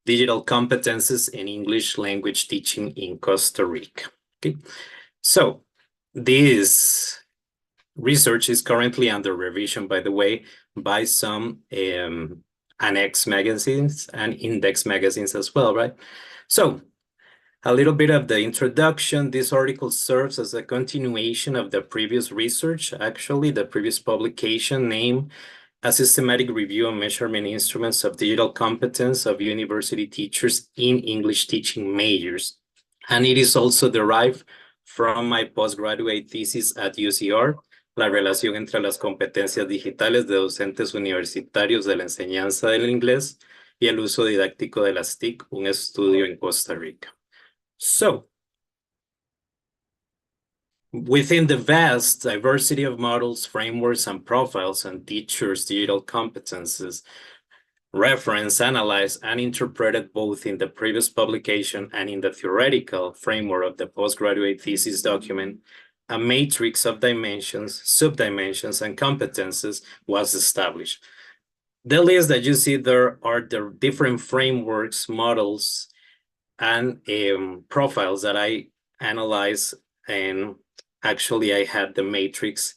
Digital Competences in English Language Teaching in Costa Rica. Okay, so this research is currently under revision, by the way, by some annex magazines and index magazines as well, right? So A little bit of the introduction. This article serves as a continuation of the previous research, actually, the previous publication named A Systematic Review and Measurement Instruments of Digital Competence of University Teachers in English Teaching Majors. And it is also derived from my postgraduate thesis at UCR, La relación entre las competencias digitales de docentes universitarios de la enseñanza del inglés y el uso didáctico de las TIC, un estudio en Costa Rica. So, within the vast diversity of models, frameworks, and profiles on teachers' digital competences, referenced, analyzed, and interpreted both in the previous publication and in the theoretical framework of the postgraduate thesis document, a matrix of dimensions, subdimensions, and competences was established. The list that you see there are the different frameworks, models, and profiles that I analyzed, and actually I had the matrix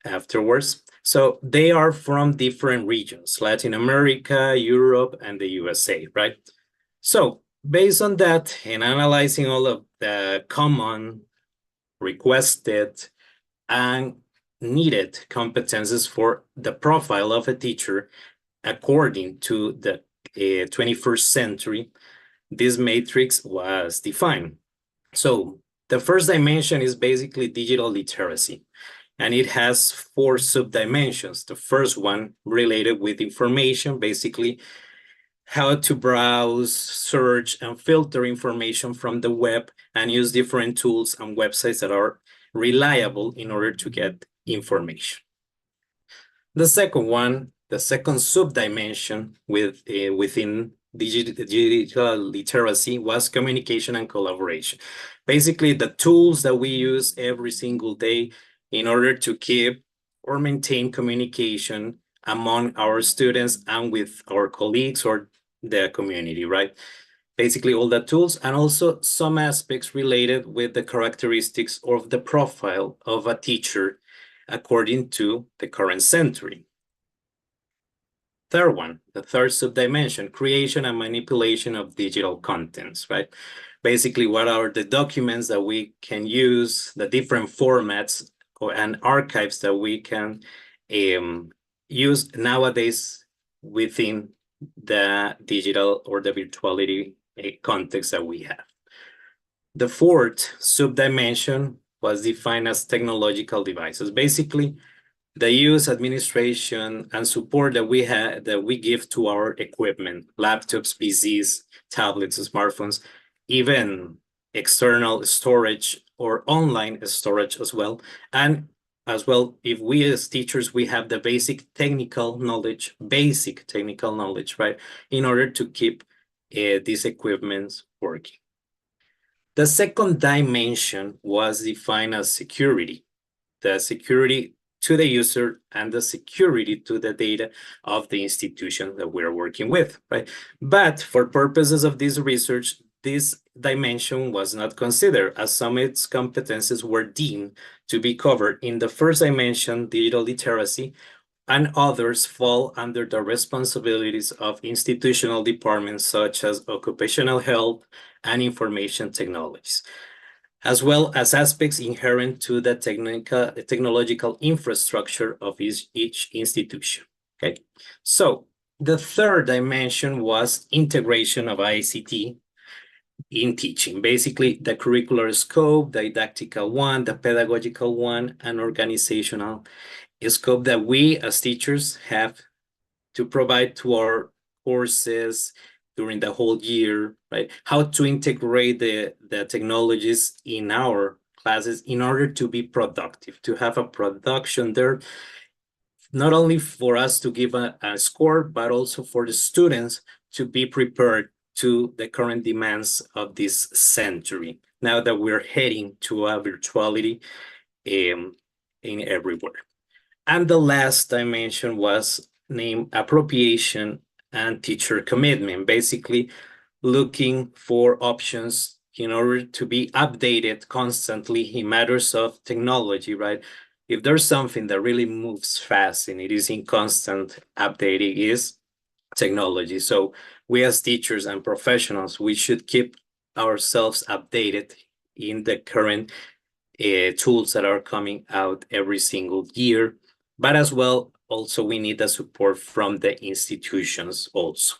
afterwards. So they are from different regions, Latin America, Europe, and the USA, right? So based on that, and analyzing all of the common, requested, and needed competences for the profile of a teacher according to the 21st century, this matrix was defined. So the first dimension is basically digital literacy, and it has 4 subdimensions. The first one related with information, basically how to browse, search, and filter information from the web and use different tools and websites that are reliable in order to get information. The second one, the second subdimension within digital literacy was communication and collaboration. Basically, the tools that we use every single day in order to keep or maintain communication among our students and with our colleagues or the community, right? Basically all the tools, and also some aspects related with the characteristics of the profile of a teacher according to the current century. Third one, the third subdimension, creation and manipulation of digital contents, right? Basically, what are the documents that we can use, the different formats and archives that we can use nowadays within the digital or the virtuality context that we have. The fourth subdimension was defined as technological devices. Basically, the use, administration, and support that we give to our equipment, laptops, PCs, tablets, smartphones, even external storage or online storage as well. And as well, if we as teachers, we have the basic technical knowledge, right, in order to keep these equipments working. The second dimension was defined as security, the security to the user and the security to the data of the institution that we're working with, right? But for purposes of this research, this dimension was not considered, as some of its competences were deemed to be covered in the first dimension, digital literacy, and others fall under the responsibilities of institutional departments such as occupational health and information technologies, as well as aspects inherent to the technological infrastructure of each institution. Okay, so the third dimension was integration of ICT in teaching, basically the curricular scope, the didactical one, the pedagogical one, and organizational scope that we as teachers have to provide to our courses during the whole year, right? How to integrate the technologies in our classes in order to be productive, to have a production there, not only for us to give a score, but also for the students to be prepared to the current demands of this century, now that we're heading to a virtuality in everywhere. And the last dimension was named appropriation and teacher commitment, basically looking for options in order to be updated constantly in matters of technology, right? If there's something that really moves fast and it is in constant updating, is technology. So we as teachers and professionals, we should keep ourselves updated in the current tools that are coming out every single year, but as well, also we need the support from the institutions also.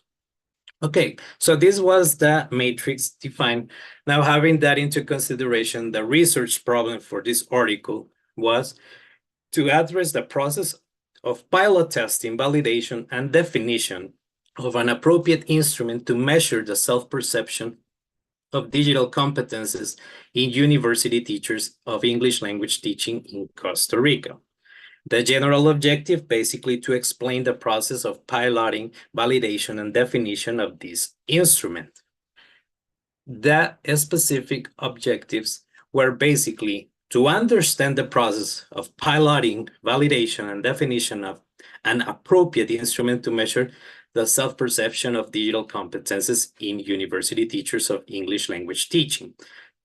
Okay, so this was the matrix defined. Now, having that into consideration, the research problem for this article was to address the process of pilot testing, validation, and definition of an appropriate instrument to measure the self-perception of digital competences in university teachers of English language teaching in Costa Rica. The general objective, basically to explain the process of piloting, validation, and definition of this instrument. The specific objectives were basically to understand the process of piloting, validation, and definition of an appropriate instrument to measure the self-perception of digital competences in university teachers of English language teaching,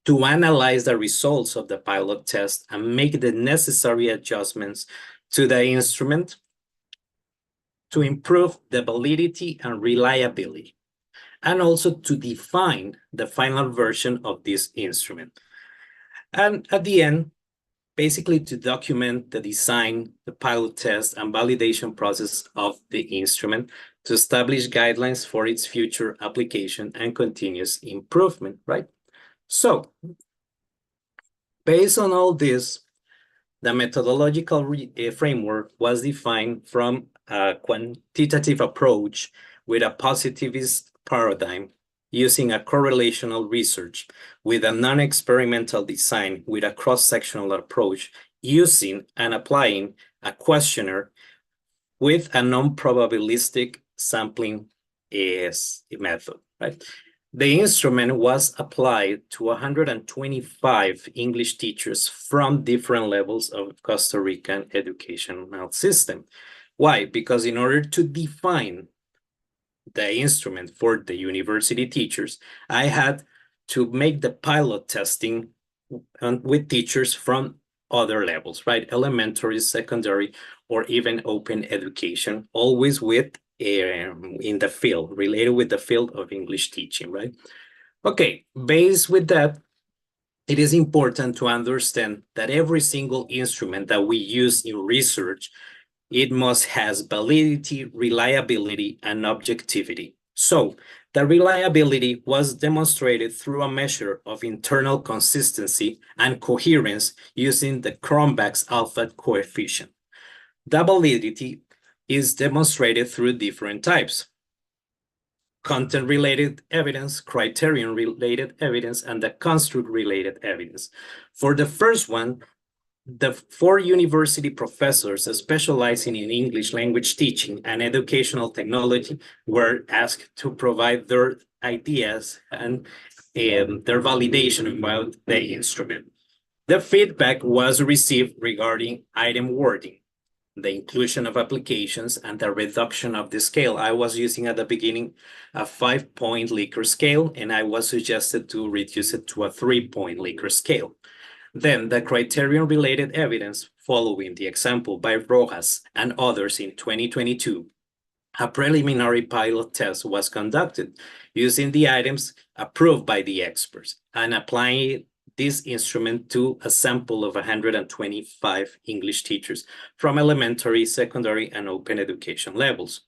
to analyze the results of the pilot test and make the necessary adjustments to the instrument to improve the validity and reliability, and also to define the final version of this instrument. And at the end, basically to document the design, the pilot test, and validation process of the instrument to establish guidelines for its future application and continuous improvement, right? So, based on all this, the methodological framework was defined from a quantitative approach with a positivist paradigm using a correlational research with a non-experimental design with a cross-sectional approach using and applying a questionnaire with a non-probabilistic sampling method, right? The instrument was applied to 125 English teachers from different levels of Costa Rican educational system. Why? Because in order to define the instrument for the university teachers, I had to make the pilot testing with teachers from other levels, right? Elementary, secondary, or even open education, always with in the field, related with the field of English teaching, right? Okay, based with that, it is important to understand that every single instrument that we use in research, it must has validity, reliability, and objectivity. So the reliability was demonstrated through a measure of internal consistency and coherence using the Cronbach's alpha coefficient. The validity is demonstrated through different types: content-related evidence, criterion-related evidence, and the construct-related evidence. For the first one, the 4 university professors specializing in English language teaching and educational technology were asked to provide their ideas and their validation about the instrument. The feedback was received regarding item wording, the inclusion of applications, and the reduction of the scale. I was using at the beginning a 5-point Likert scale, and I was suggested to reduce it to a 3-point Likert scale. Then the criterion-related evidence, following the example by Rojas and others in 2022, a preliminary pilot test was conducted using the items approved by the experts and applying this instrument to a sample of 125 English teachers from elementary, secondary, and open education levels.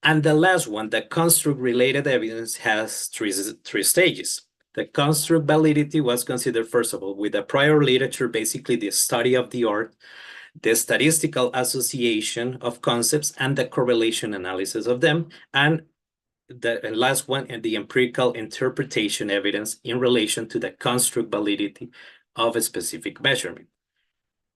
And the last one, the construct-related evidence, has three stages. The construct validity was considered, first of all, with the prior literature, basically the study of the art, the statistical association of concepts, and the correlation analysis of them, and the last one, and the empirical interpretation evidence in relation to the construct validity of a specific measurement.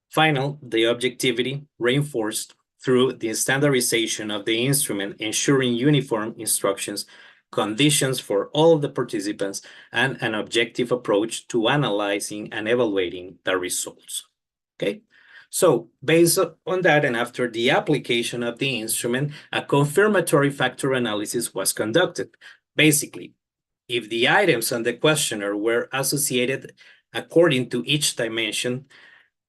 Final, the objectivity reinforced through the standardization of the instrument, ensuring uniform instructions, conditions for all of the participants, and an objective approach to analyzing and evaluating the results. Okay? So based on that, and after the application of the instrument, a confirmatory factor analysis was conducted. Basically, if the items on the questionnaire were associated according to each dimension,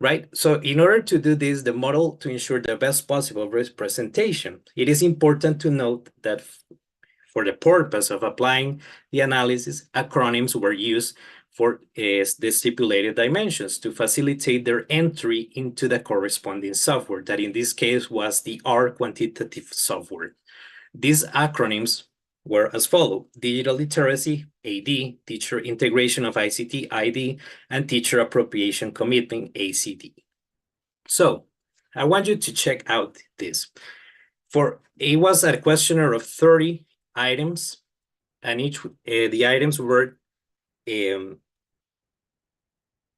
right? So in order to do this, the model to ensure the best possible representation, it is important to note that For the purpose of applying the analysis, acronyms were used for the stipulated dimensions to facilitate their entry into the corresponding software, that in this case was the R quantitative software. These acronyms were as follows: digital literacy, AD, teacher integration of ICT, ID, and teacher appropriation commitment, ACD. So I want you to check out this. It was a questionnaire of 30 items, and the items were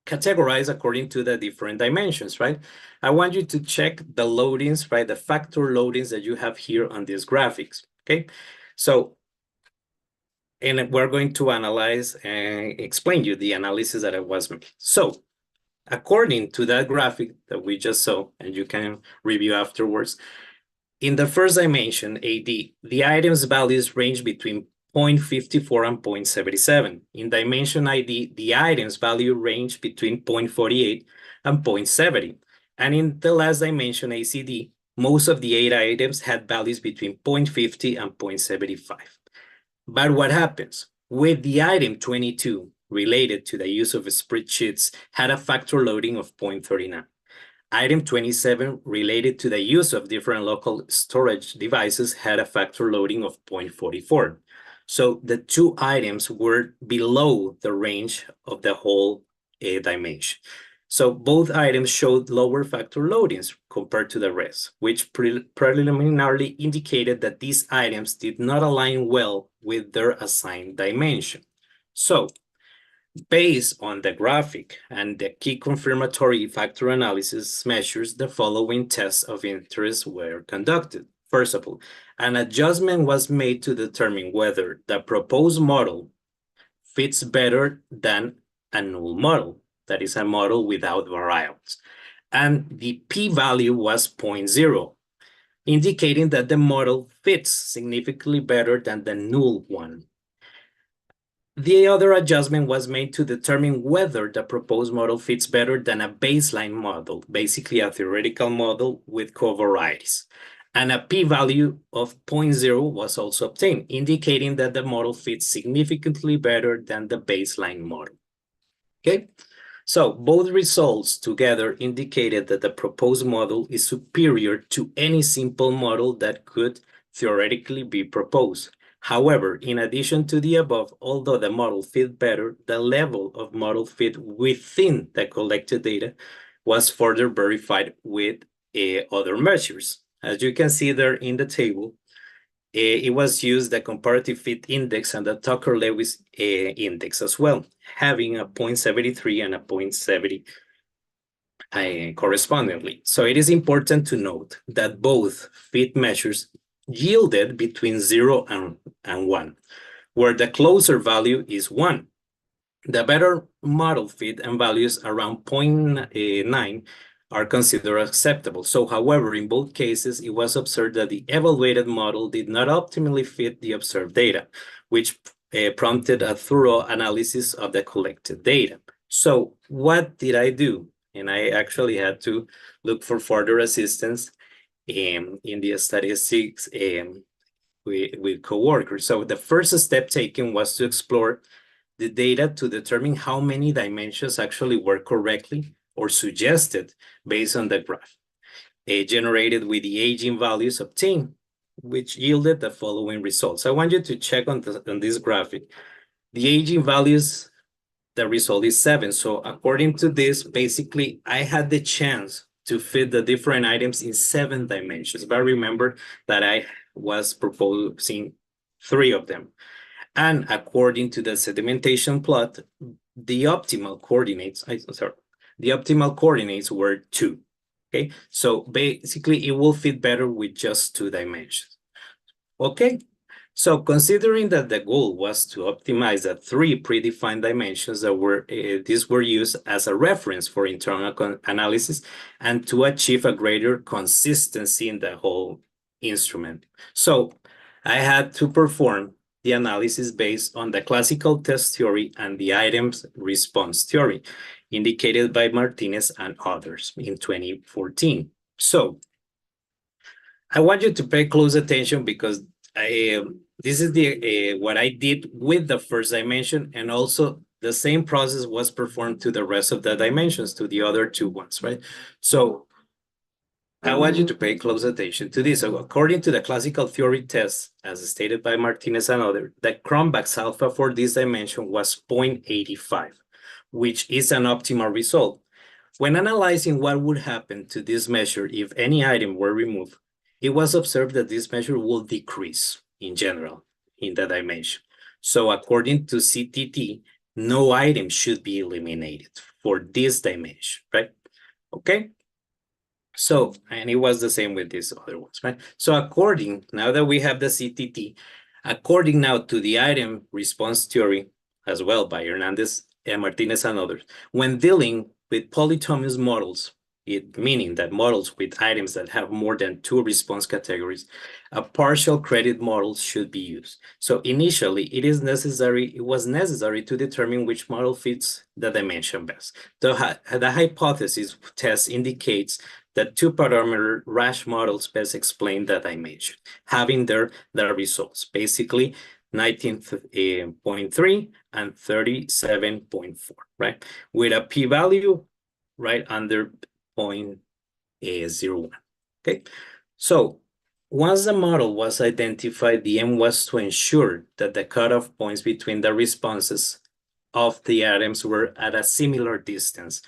categorized according to the different dimensions, right? I want you to check the loadings, right? The factor loadings that you have here on these graphics, okay? So, and we're going to analyze and explain you the analysis that I was making. So, according to that graphic that we just saw, and you can review afterwards, in the first dimension, AD, the items values range between 0.54 and 0.77. In dimension ID, the items value range between 0.48 and 0.70. And in the last dimension, ACD, most of the 8 items had values between 0.50 and 0.75. But what happens? With the item 22, related to the use of spreadsheets, had a factor loading of 0.39. Item 27, related to the use of different local storage devices, had a factor loading of 0.44. So the two items were below the range of the whole dimension. So both items showed lower factor loadings compared to the rest, which preliminarily indicated that these items did not align well with their assigned dimension. So, based on the graphic and the key confirmatory factor analysis measures, the following tests of interest were conducted. First of all, an adjustment was made to determine whether the proposed model fits better than a null model, that is a model without variables. And the p-value was 0.0, indicating that the model fits significantly better than the null one. The other adjustment was made to determine whether the proposed model fits better than a baseline model, basically a theoretical model with covariates. And a p-value of 0.0 was also obtained, indicating that the model fits significantly better than the baseline model. Okay, so both results together indicated that the proposed model is superior to any simple model that could theoretically be proposed. However, in addition to the above, although the model fit better, the level of model fit within the collected data was further verified with other measures. As you can see there in the table, it was used the comparative fit index and the Tucker-Lewis index as well, having a 0.73 and a 0.70 correspondingly. So it is important to note that both fit measures yielded between 0 and 1, where the closer value is 1. The better model fit and values around 0.9 are considered acceptable. So, however, in both cases, it was observed that the evaluated model did not optimally fit the observed data, which prompted a thorough analysis of the collected data. So what did I do? And I actually had to look for further assistance in the statistics with coworkers. So the first step taken was to explore the data to determine how many dimensions actually were correctly or suggested based on the graph generated with the aging values obtained, which yielded the following results. I want you to check on this graphic. The aging values, the result is 7. So according to this, basically, I had the chance to fit the different items in 7 dimensions. But remember that I was proposing 3 of them. And according to the sedimentation plot, the optimal coordinates, the optimal coordinates were 2. Okay, so basically it will fit better with just 2 dimensions. Okay, so considering that the goal was to optimize the 3 predefined dimensions that were these were used as a reference for internal analysis and to achieve a greater consistency in the whole instrument. So I had to perform the analysis based on the classical test theory and the items response theory indicated by Martinez and others in 2014. So I want you to pay close attention because this is the what I did with the first dimension, and also the same process was performed to the rest of the dimensions, to the other two ones, right? So I want you to pay close attention to this. So according to the classical theory test, as stated by Martinez and others, the Cronbach's alpha for this dimension was 0.85, which is an optimal result. When analyzing what would happen to this measure if any item were removed, it was observed that this measure will decrease in general in the dimension. So according to CTT, no item should be eliminated for this dimension, right? Okay. So, and it was the same with these other ones, right? So now that we have the CTT, according now to the item response theory as well by Hernandez and Martinez and others, when dealing with polytomous models, meaning that models with items that have more than two response categories, a partial credit model should be used. So initially, it was necessary to determine which model fits the dimension best. The hypothesis test indicates that two-parameter Rasch models best explain the dimension, having the results, basically 19.3 and 37.4, right? With a p-value right under 0.01, okay? So once the model was identified, the aim was to ensure that the cutoff points between the responses of the items were at a similar distance,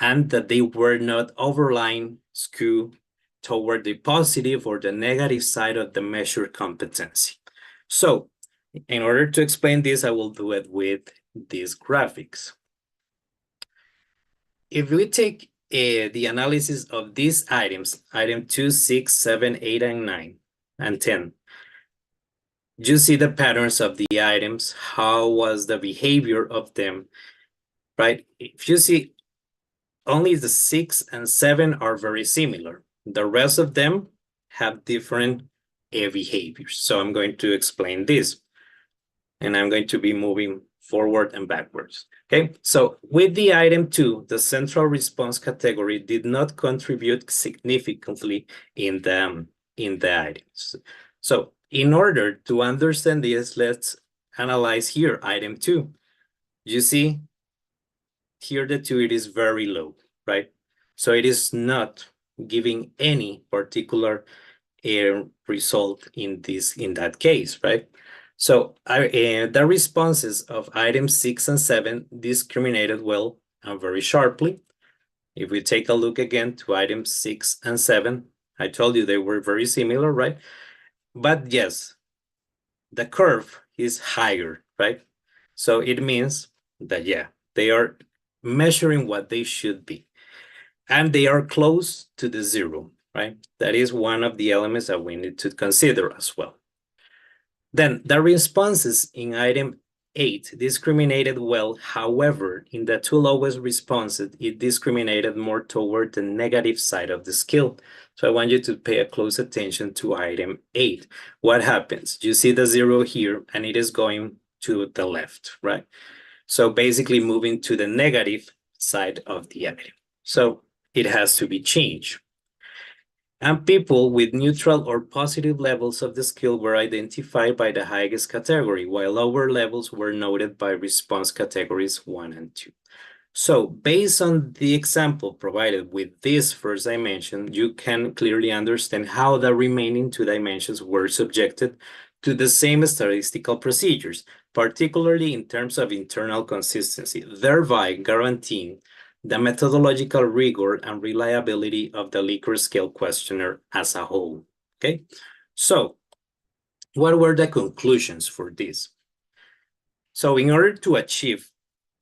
and that they were not overlying skew toward the positive or the negative side of the measured competency. So in order to explain this, I will do it with these graphics. If we take the analysis of these items, item 2, 6, 7, 8, and 9, and 10, you see the patterns of the items, how was the behavior of them, right? If you see, only the 6 and 7 are very similar. The rest of them have different behaviors. So I'm going to explain this. And I'm going to be moving forward and backwards. Okay, so with the item 2, the central response category did not contribute significantly in the items. So in order to understand this, let's analyze here item 2. You see, here the 2, it is very low, right? So it is not giving any particular result in that case, right? So the responses of items 6 and 7 discriminated well and very sharply. If we take a look again to items 6 and 7, I told you they were very similar, right? But yes, the curve is higher, right? So it means that, yeah, they are measuring what they should be. And they are close to the 0, right? That is one of the elements that we need to consider as well. Then the responses in item 8 discriminated well. However, in the 2 lowest responses, it discriminated more toward the negative side of the skill. So I want you to pay a close attention to item 8. What happens? You see the 0 here, and it is going to the left, right? So basically moving to the negative side of the item. So it has to be changed. And people with neutral or positive levels of the skill were identified by the highest category, while lower levels were noted by response categories 1 and 2. So based on the example provided with this first dimension, you can clearly understand how the remaining 2 dimensions were subjected to the same statistical procedures, particularly in terms of internal consistency, thereby guaranteeing the methodological rigor and reliability of the Likert scale questionnaire as a whole. Okay, so what were the conclusions for this? So in order to achieve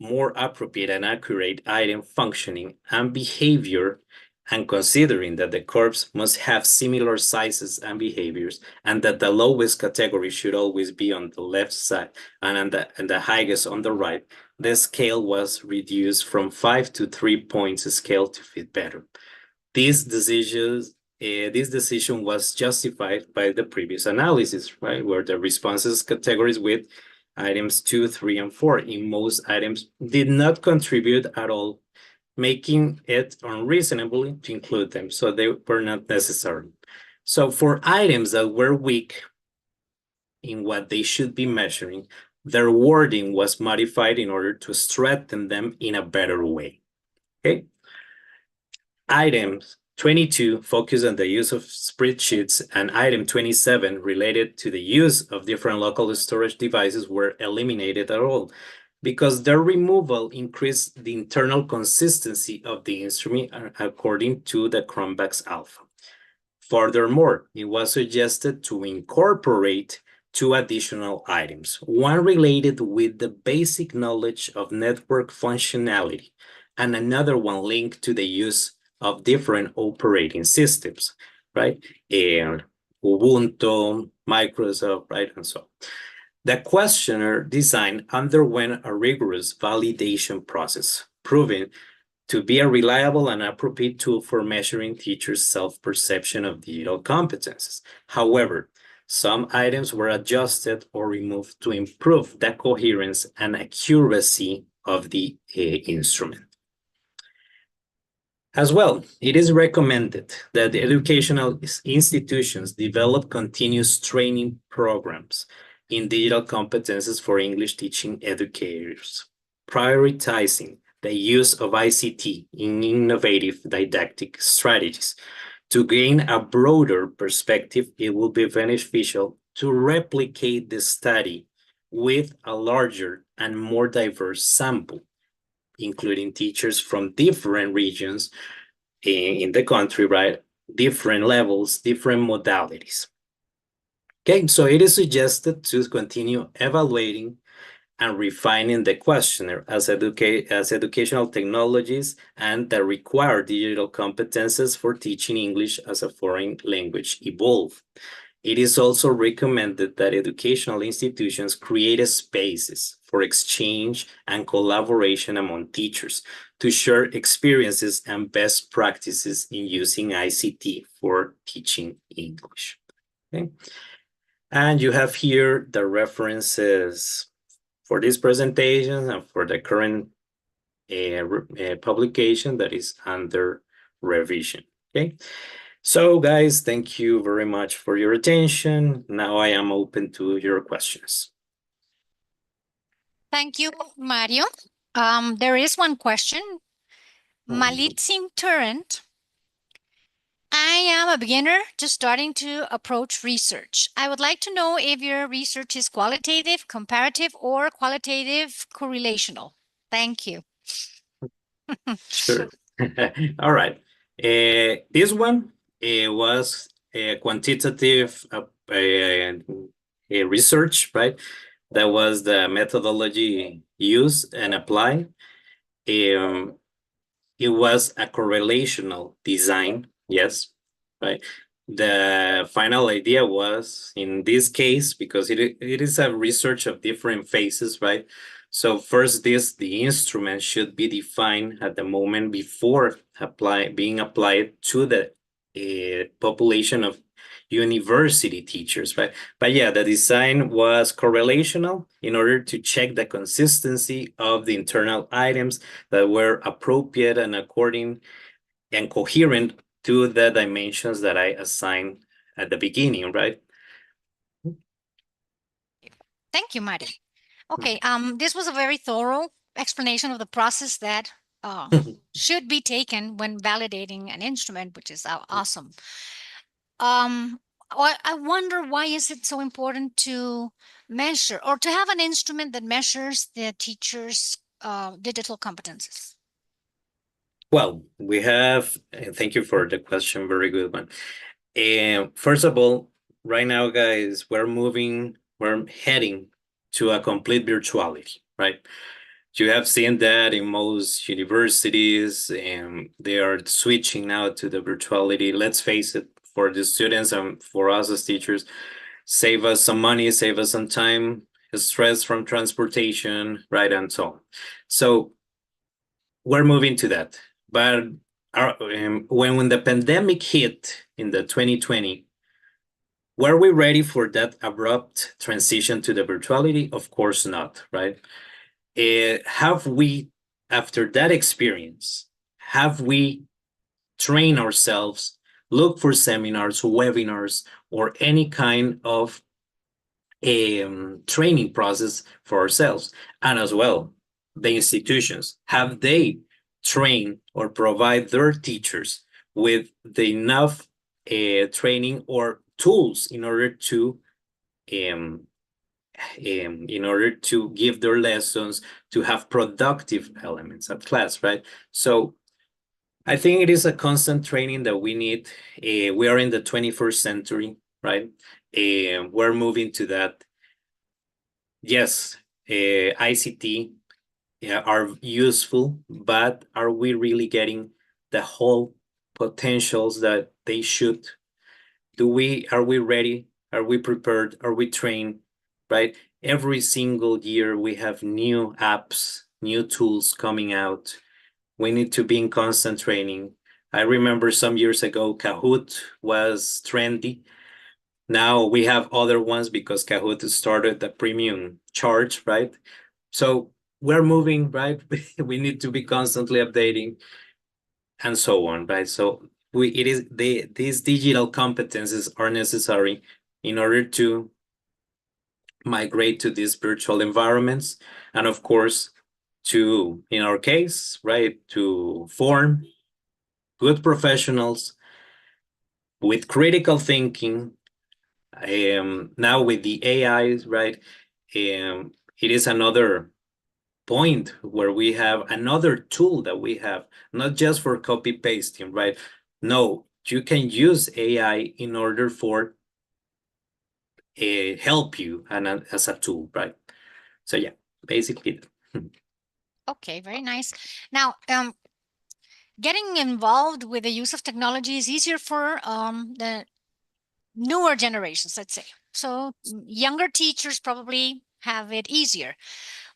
more appropriate and accurate item functioning and behavior, and considering that the curves must have similar sizes and behaviors, and that the lowest category should always be on the left side and the highest on the right, the scale was reduced from 5 to 3 points scale to fit better. This decision was justified by the previous analysis, right, where the responses categories with items 2, 3, and 4 in most items did not contribute at all, making it unreasonable to include them, so they were not necessary. So for items that were weak, in what they should be measuring, their wording was modified in order to strengthen them in a better way. Okay. Items 22 focus on the use of spreadsheets, and item 27 related to the use of different local storage devices were eliminated at all, because their removal increased the internal consistency of the instrument according to the Cronbach's alpha. Furthermore, it was suggested to incorporate two additional items, one related with the basic knowledge of network functionality, and another one linked to the use of different operating systems, right? And Ubuntu, Microsoft, right? And so on. The questionnaire design underwent a rigorous validation process, proving to be a reliable and appropriate tool for measuring teachers' self-perception of digital competences. However, some items were adjusted or removed to improve the coherence and accuracy of the instrument. As well, it is recommended that educational institutions develop continuous training programs in digital competences for English teaching educators, prioritizing the use of ICT in innovative didactic strategies. To gain a broader perspective, it will be beneficial to replicate the study with a larger and more diverse sample, including teachers from different regions in the country, right? Different levels, different modalities. Okay, so it is suggested to continue evaluating and refining the questionnaire as educational technologies and the required digital competences for teaching English as a foreign language evolve. It is also recommended that educational institutions create spaces for exchange and collaboration among teachers to share experiences and best practices in using ICT for teaching English. Okay. And you have here the references for this presentation and for the current publication that is under revision. Okay. So guys, thank you very much for your attention. Now I am open to your questions. Thank you, Mario. There is one question. Malitzin Turrent. I am a beginner just starting to approach research. I would like to know if your research is qualitative, comparative, or qualitative correlational. Thank you. Sure. All right. This one was a quantitative research, right? That was the methodology used and applied. It was a correlational design, yes, right? The final idea was, in this case, because it is a research of different phases, right? So first, the instrument should be defined at the moment before being applied to the population of university teachers, right? But yeah, the design was correlational in order to check the consistency of the internal items that were appropriate and according and coherent to the dimensions that I assigned at the beginning, right? Thank you, Mario. Okay, this was a very thorough explanation of the process that should be taken when validating an instrument, which is awesome. I wonder, why is it so important to measure or to have an instrument that measures the teacher's digital competences? Well, we have, thank you for the question, very good one. First of all, right now, guys, we're heading to a complete virtuality, right? You have seen that in most universities, and they are switching now to the virtuality. Let's face it, for the students and for us as teachers, save us some money, save us some time, stress from transportation, right, and so on. So we're moving to that. But when the pandemic hit in the 2020, were we ready for that abrupt transition to the virtuality? Of course not, right? Have we, after that experience, have we trained ourselves, look for seminars, webinars, or any kind of training process for ourselves. And as well, the institutions, have they trained or provide their teachers with the enough training or tools in order to give their lessons, to have productive elements at class, right? So I think it is a constant training that we need. We are in the 21st century, right? We're moving to that. Yes, ICT are useful, but are we really getting the whole potentials that they should? Are we ready? Are we prepared? Are we trained? Right? Every single year we have new apps, new tools coming out. We need to be in constant training. I remember some years ago, Kahoot was trendy. Now we have other ones because Kahoot started the premium charge, right? So we're moving, right? We need to be constantly updating and so on, right? So these digital competencies are necessary in order to migrate to these virtual environments, and of course, to, in our case, right, to form good professionals with critical thinking. Now with the AI, right, it is another point where we have another tool that we have, not just for copy pasting, right? No, you can use AI in order for help you and as a tool, right? So yeah, basically. Okay, very nice. Now, getting involved with the use of technology is easier for the newer generations, let's say. So younger teachers probably have it easier.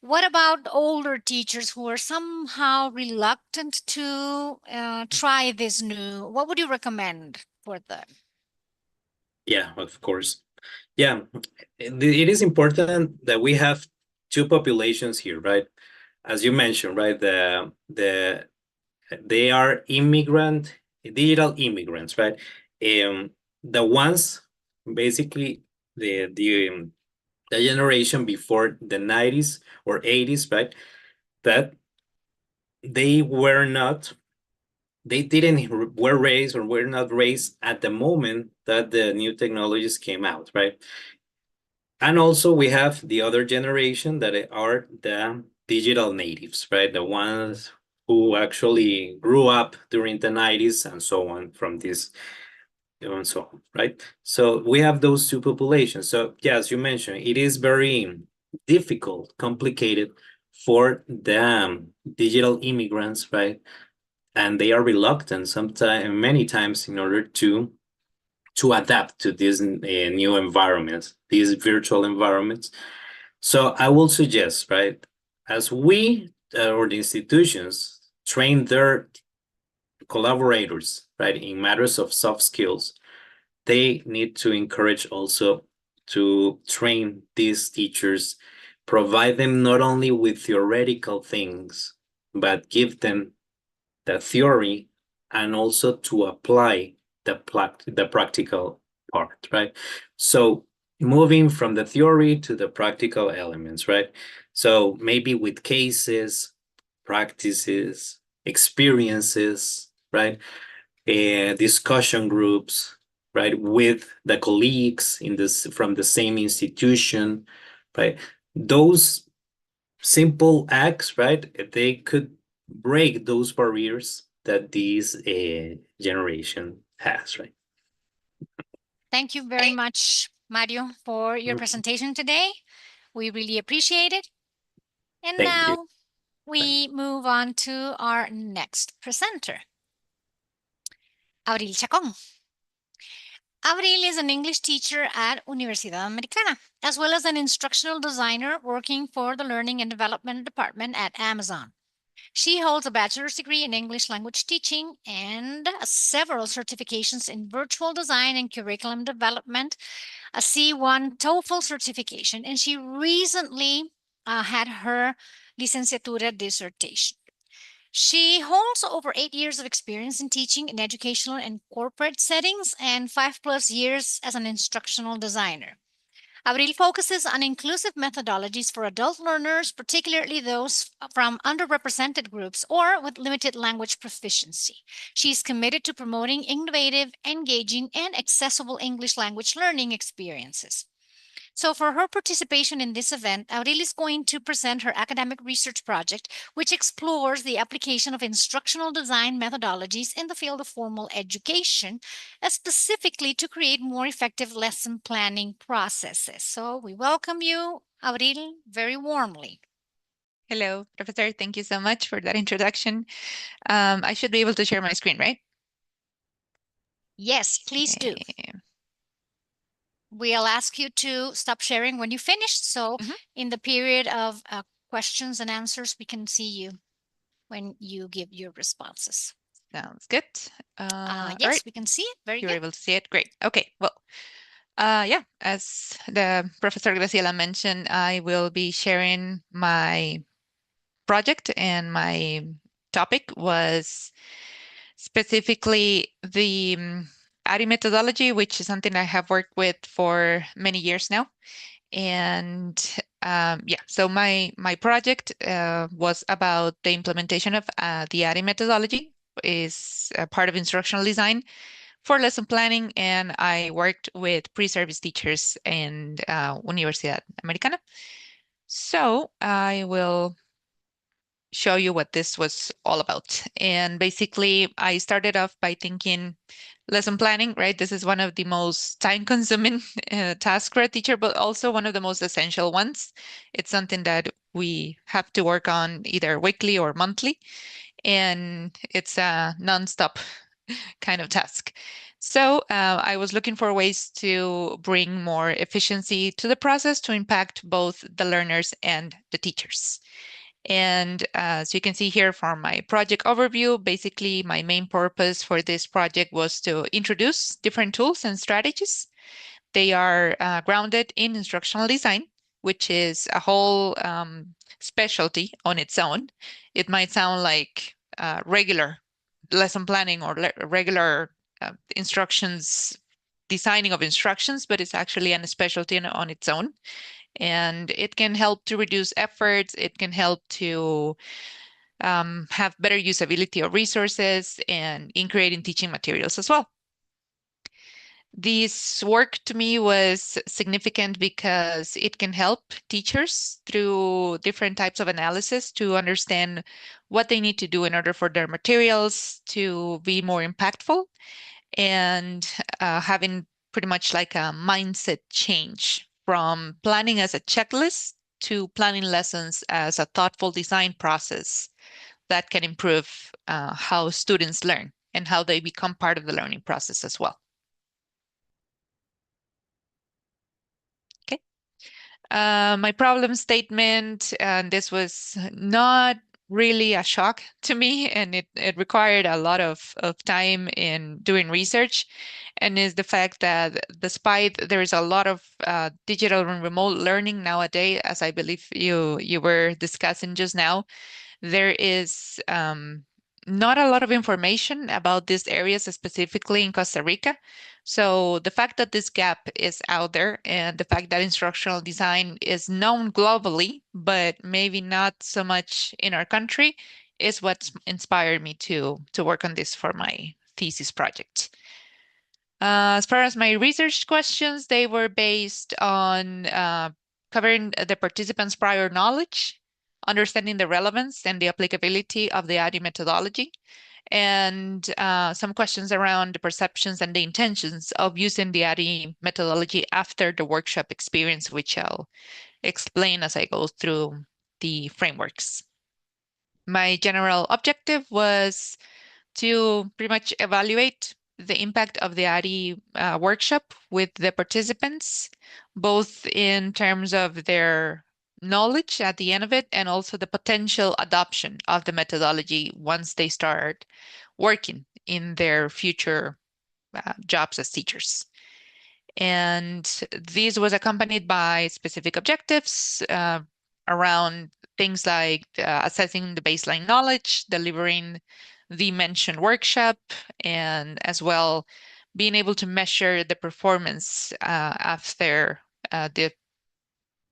What about older teachers who are somehow reluctant to try this new? What would you recommend for them? Yeah, of course. Yeah, it is important that we have two populations here, right? As you mentioned, right? They are digital immigrants, right? The ones basically the generation before the 90s or 80s, right? That they didn't were raised or were not raised at the moment that the new technologies came out, right? And also we have the other generation that are the digital natives, right? The ones who actually grew up during the 90s and so on from this and so on, right? So we have those two populations. So yeah, as you mentioned, it is very difficult, complicated for the digital immigrants, right? And they are reluctant sometimes, many times, in order to adapt to these new environments, these virtual environments. So I will suggest, right, as we or the institutions train their collaborators, right, in matters of soft skills, they need to encourage also to train these teachers, provide them not only with theoretical things, but give them the theory and also to apply the practical part, right? So moving from the theory to the practical elements, right? So maybe with cases, practices, experiences, right? Discussion groups, right? With the colleagues in this from the same institution, right? Those simple acts, right? They could break those barriers that this generation has, right? Thank you very much, Mario, for your presentation today. We really appreciate it. And Thank you. now we move on to our next presenter, Abril Chacón. Abril is an English teacher at Universidad Americana, as well as an instructional designer working for the Learning and Development Department at Amazon. She holds a bachelor's degree in English language teaching and several certifications in virtual design and curriculum development, a C1 TOEFL certification, and she recently had her licenciatura dissertation. She holds over 8 years of experience in teaching in educational and corporate settings and 5+ years as an instructional designer. Abril focuses on inclusive methodologies for adult learners, particularly those from underrepresented groups or with limited language proficiency. She is committed to promoting innovative, engaging, and accessible English language learning experiences. So for her participation in this event, Auril is going to present her academic research project, which explores the application of instructional design methodologies in the field of formal education, specifically to create more effective lesson planning processes. So we welcome you, Auril, very warmly. Hello, Professor. Thank you so much for that introduction. I should be able to share my screen, right? Yes, please do. Okay. We'll ask you to stop sharing when you finish. So in the period of questions and answers, we can see you when you give your responses. Sounds good. Yes, right. we can see it. Very You're good. able to see it. Great. Okay. Well, yeah, as the Professor Graciela mentioned, I will be sharing my project, and my topic was specifically the ADDIE methodology, which is something I have worked with for many years now. And yeah, so my project was about the implementation of the ADDIE methodology, is a part of instructional design for lesson planning, and I worked with pre-service teachers and Universidad Americana. So I will show you what this was all about. And basically, I started off by thinking lesson planning, right? This is one of the most time-consuming tasks for a teacher, but also one of the most essential ones. It's something that we have to work on either weekly or monthly, and it's a non-stop kind of task. So I was looking for ways to bring more efficiency to the process to impact both the learners and the teachers. And as you can see here from my project overview, basically my main purpose for this project was to introduce different tools and strategies. They are grounded in instructional design, which is a whole specialty on its own. It might sound like regular lesson planning or regular instructions, designing of instructions, but it's actually a specialty on its own. And it can help to reduce efforts. It can help to have better usability of resources and in creating teaching materials as well. This work to me was significant because it can help teachers through different types of analysis to understand what they need to do in order for their materials to be more impactful, and having pretty much like a mindset change from planning as a checklist to planning lessons as a thoughtful design process that can improve how students learn and how they become part of the learning process as well. Okay. My problem statement, and this was not really a shock to me, and it required a lot of time in doing research, and is the fact that despite there is a lot of digital and remote learning nowadays, as I believe you were discussing just now, there is not a lot of information about these areas, specifically in Costa Rica. So the fact that this gap is out there, and the fact that instructional design is known globally, but maybe not so much in our country, is what inspired me to work on this for my thesis project. As far as my research questions, they were based on covering the participants' prior knowledge, understanding the relevance and the applicability of the ADDIE methodology, and some questions around the perceptions and the intentions of using the ADDIE methodology after the workshop experience, which I'll explain as I go through the frameworks. My general objective was to pretty much evaluate the impact of the ADDIE workshop with the participants, both in terms of their knowledge at the end of it, and also the potential adoption of the methodology once they start working in their future jobs as teachers. And this was accompanied by specific objectives around things like assessing the baseline knowledge, delivering the mentioned workshop, and as well being able to measure the performance after the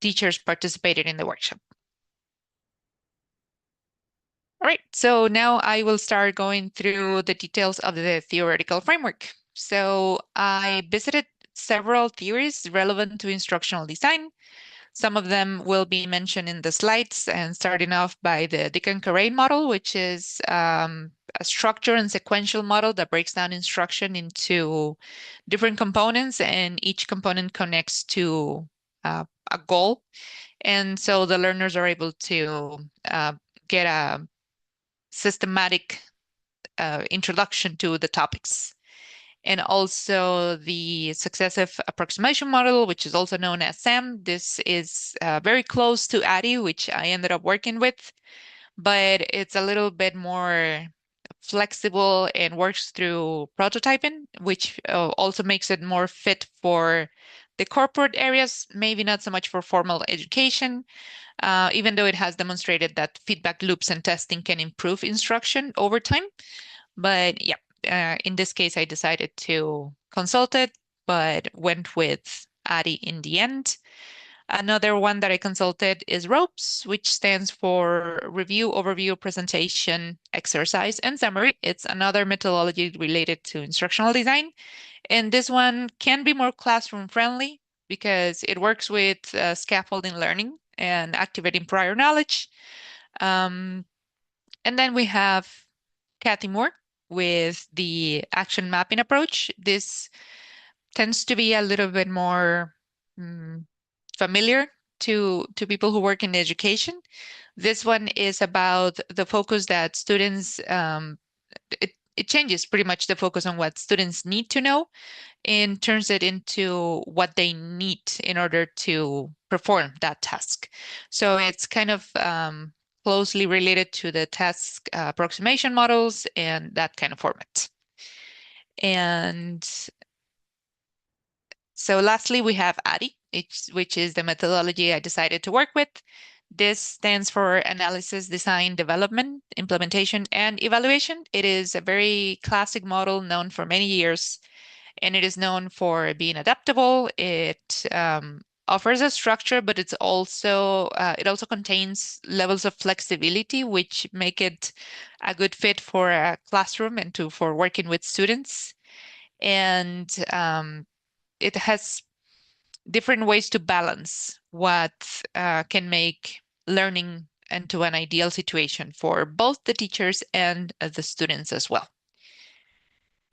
teachers participated in the workshop. All right, so now I will start going through the details of the theoretical framework. So I visited several theories relevant to instructional design. Some of them will be mentioned in the slides, and starting off by the Dickon-Carré model, which is a structure and sequential model that breaks down instruction into different components, and each component connects to a goal. And so the learners are able to get a systematic introduction to the topics. And also the successive approximation model, which is also known as SAM. This is very close to ADDIE, which I ended up working with, but it's a little bit more flexible and works through prototyping, which also makes it more fit for the corporate areas, maybe not so much for formal education, even though it has demonstrated that feedback loops and testing can improve instruction over time. But yeah, in this case, I decided to consult it, but went with ADDIE in the end. Another one that I consulted is ROPES, which stands for Review, Overview, Presentation, Exercise, and Summary. It's another methodology related to instructional design. And this one can be more classroom friendly because it works with scaffolding learning and activating prior knowledge. And then we have Kathy Moore with the action mapping approach. This tends to be a little bit more familiar to people who work in education. This one is about the focus that students, it changes pretty much the focus on what students need to know and turns it into what they need in order to perform that task. So it's kind of closely related to the task approximation models and that kind of format. And so lastly, we have ADDIE, which is the methodology I decided to work with. This stands for Analysis, Design, Development, Implementation, and Evaluation. It is a very classic model known for many years, and it is known for being adaptable. It offers a structure, but it also contains levels of flexibility, which make it a good fit for a classroom and for working with students. And it has different ways to balance what can make learning into an ideal situation for both the teachers and the students as well.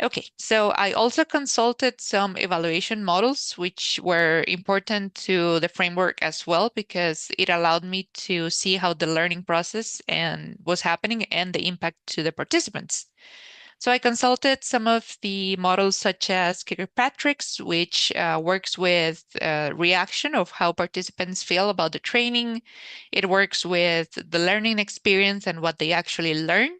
Okay, so I also consulted some evaluation models, which were important to the framework as well, because it allowed me to see how the learning process was happening and the impact to the participants. So I consulted some of the models such as Kirkpatrick's, which works with reaction of how participants feel about the training. It works with the learning experience and what they actually learn.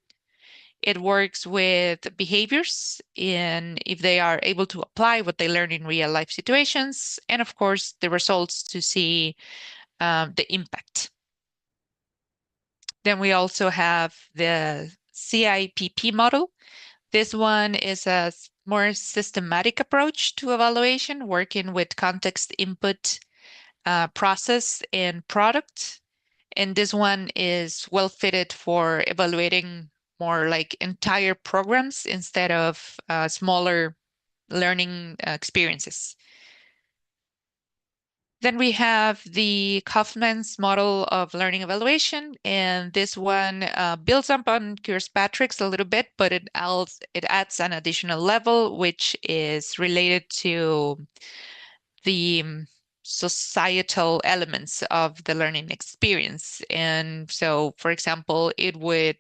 It works with behaviors and if they are able to apply what they learn in real life situations. And of course, the results to see the impact. Then we also have the CIPP model. This one is a more systematic approach to evaluation, working with context, input, process, and product. And this one is well fitted for evaluating more like entire programs instead of smaller learning experiences. Then we have the Kaufman's model of learning evaluation, and this one builds up on Kirkpatrick's a little bit, but it adds an additional level, which is related to the societal elements of the learning experience. And so, for example, it would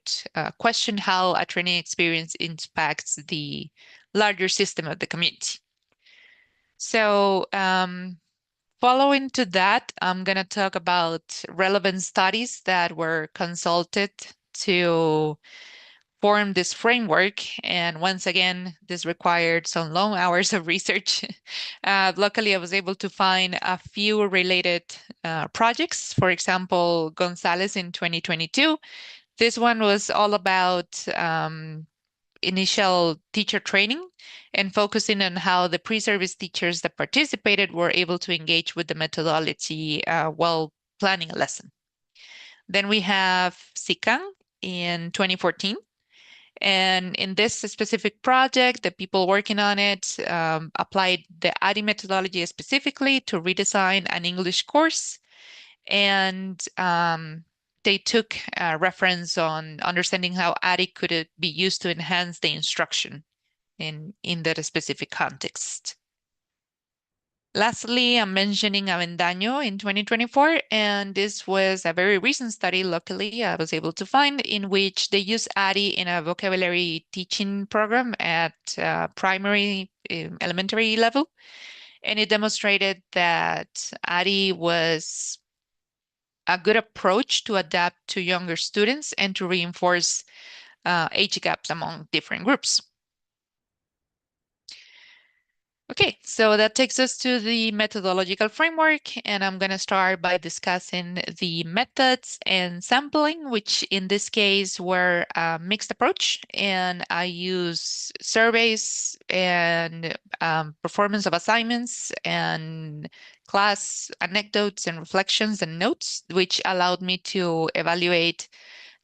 question how a training experience impacts the larger system of the community. So, following to that, I'm going to talk about relevant studies that were consulted to form this framework. And once again, this required some long hours of research. Luckily, I was able to find a few related projects. For example, Gonzalez in 2022. This one was all about initial teacher training and focusing on how the pre-service teachers that participated were able to engage with the methodology while planning a lesson. Then we have SICAN in 2014. And in this specific project, the people working on it applied the ADDIE methodology specifically to redesign an English course. And they took a reference on understanding how ADDIE could be used to enhance the instruction in that specific context. Lastly, I'm mentioning Avendaño in 2024, and this was a very recent study, luckily, I was able to find, in which they use ADDIE in a vocabulary teaching program at primary, elementary level. And it demonstrated that ADDIE was a good approach to adapt to younger students and to reinforce age gaps among different groups. Okay, so that takes us to the methodological framework, and I'm going to start by discussing the methods and sampling, which in this case were a mixed approach, and I use surveys and performance of assignments and class anecdotes and reflections and notes, which allowed me to evaluate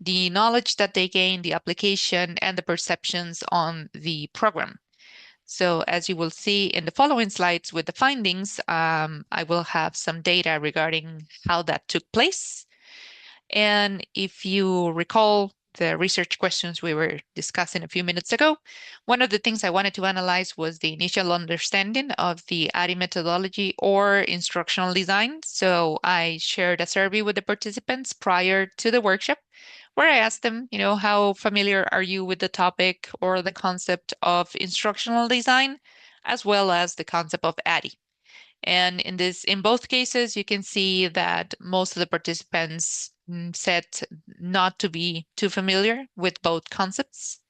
the knowledge that they gained, the application, and the perceptions on the program. So as you will see in the following slides with the findings, I will have some data regarding how that took place. And if you recall the research questions we were discussing a few minutes ago, one of the things I wanted to analyze was the initial understanding of the ADDIE methodology or instructional design. So I shared a survey with the participants prior to the workshop, where I asked them, how familiar are you with the topic or the concept of instructional design, as well as the concept of ADDIE. And in both cases, you can see that most of the participants said not to be too familiar with both concepts.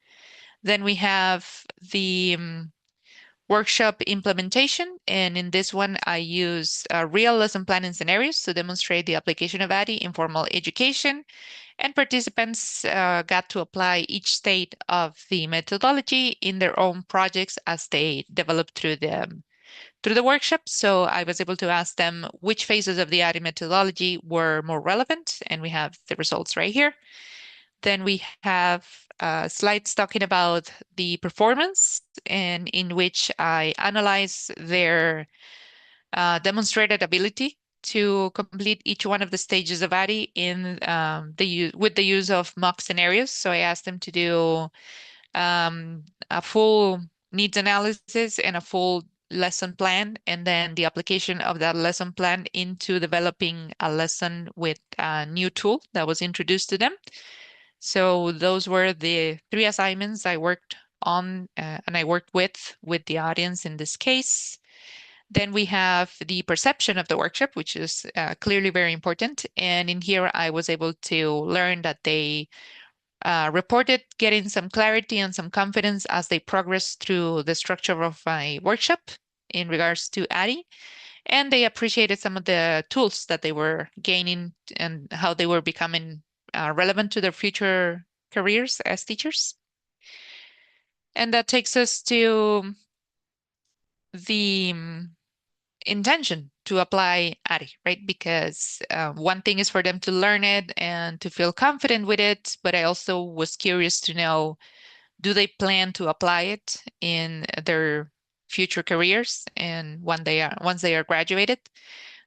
Then we have the workshop implementation. And in this one, I use real lesson planning scenarios to demonstrate the application of ADDIE in formal education. And participants got to apply each state of the methodology in their own projects as they developed through the workshop. So I was able to ask them which phases of the ADDIE methodology were more relevant, and we have the results right here. Then we have slides talking about the performance, and in which I analyze their demonstrated ability to complete each one of the stages of ADDIE with the use of mock scenarios. So I asked them to do a full needs analysis and a full lesson plan, and then the application of that lesson plan into developing a lesson with a new tool that was introduced to them. So those were the 3 assignments I worked on and I worked with the audience in this case. Then we have the perception of the workshop, which is clearly very important. And in here, I was able to learn that they reported getting some clarity and some confidence as they progressed through the structure of my workshop in regards to ADDIE. And they appreciated some of the tools that they were gaining and how they were becoming relevant to their future careers as teachers. And that takes us to the intention to apply ADDIE, right? Because one thing is for them to learn it and to feel confident with it, but I also was curious to know, do they plan to apply it in their future careers and once they are graduated?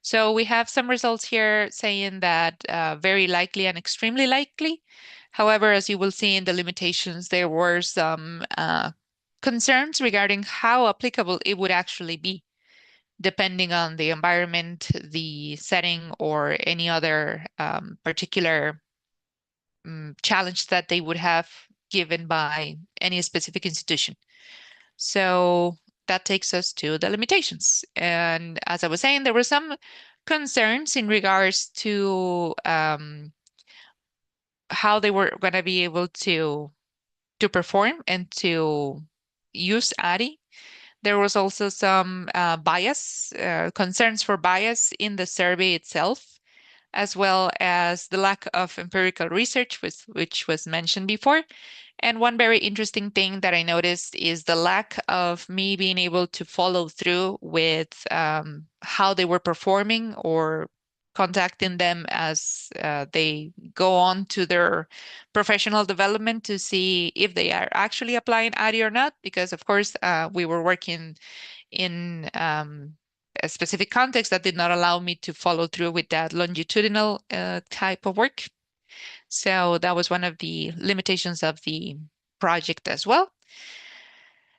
So we have some results here saying that very likely and extremely likely. However, as you will see in the limitations, there were some concerns regarding how applicable it would actually be, depending on the environment, the setting, or any other particular challenge that they would have given by any specific institution. So that takes us to the limitations. And as I was saying, there were some concerns in regards to how they were going to be able to perform and to use ADDIE. There was also some bias, concerns for bias in the survey itself. as well as the lack of empirical research, which was mentioned before. And one very interesting thing that I noticed is the lack of me being able to follow through with how they were performing or contacting them as they go on to their professional development to see if they are actually applying ADDIE or not. Because, of course, we were working in a specific context that did not allow me to follow through with that longitudinal type of work. So that was one of the limitations of the project as well.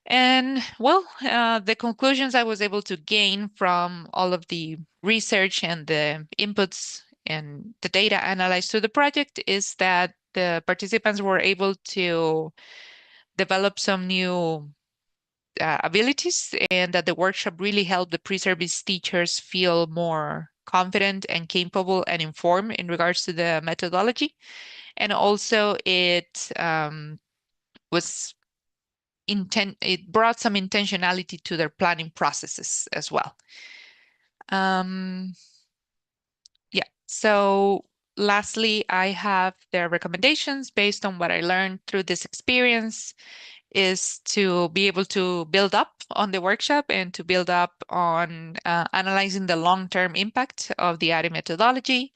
And well, the conclusions I was able to gain from all of the research and the inputs and the data analyzed through the project is that the participants were able to develop some new abilities, and that the workshop really helped the pre-service teachers feel more confident and capable and informed in regards to the methodology. And also it was it brought some intentionality to their planning processes as well. Yeah, so lastly, I have the recommendations based on what I learned through this experience is to be able to build up on the workshop and to build up on analyzing the long-term impact of the ADDIE methodology,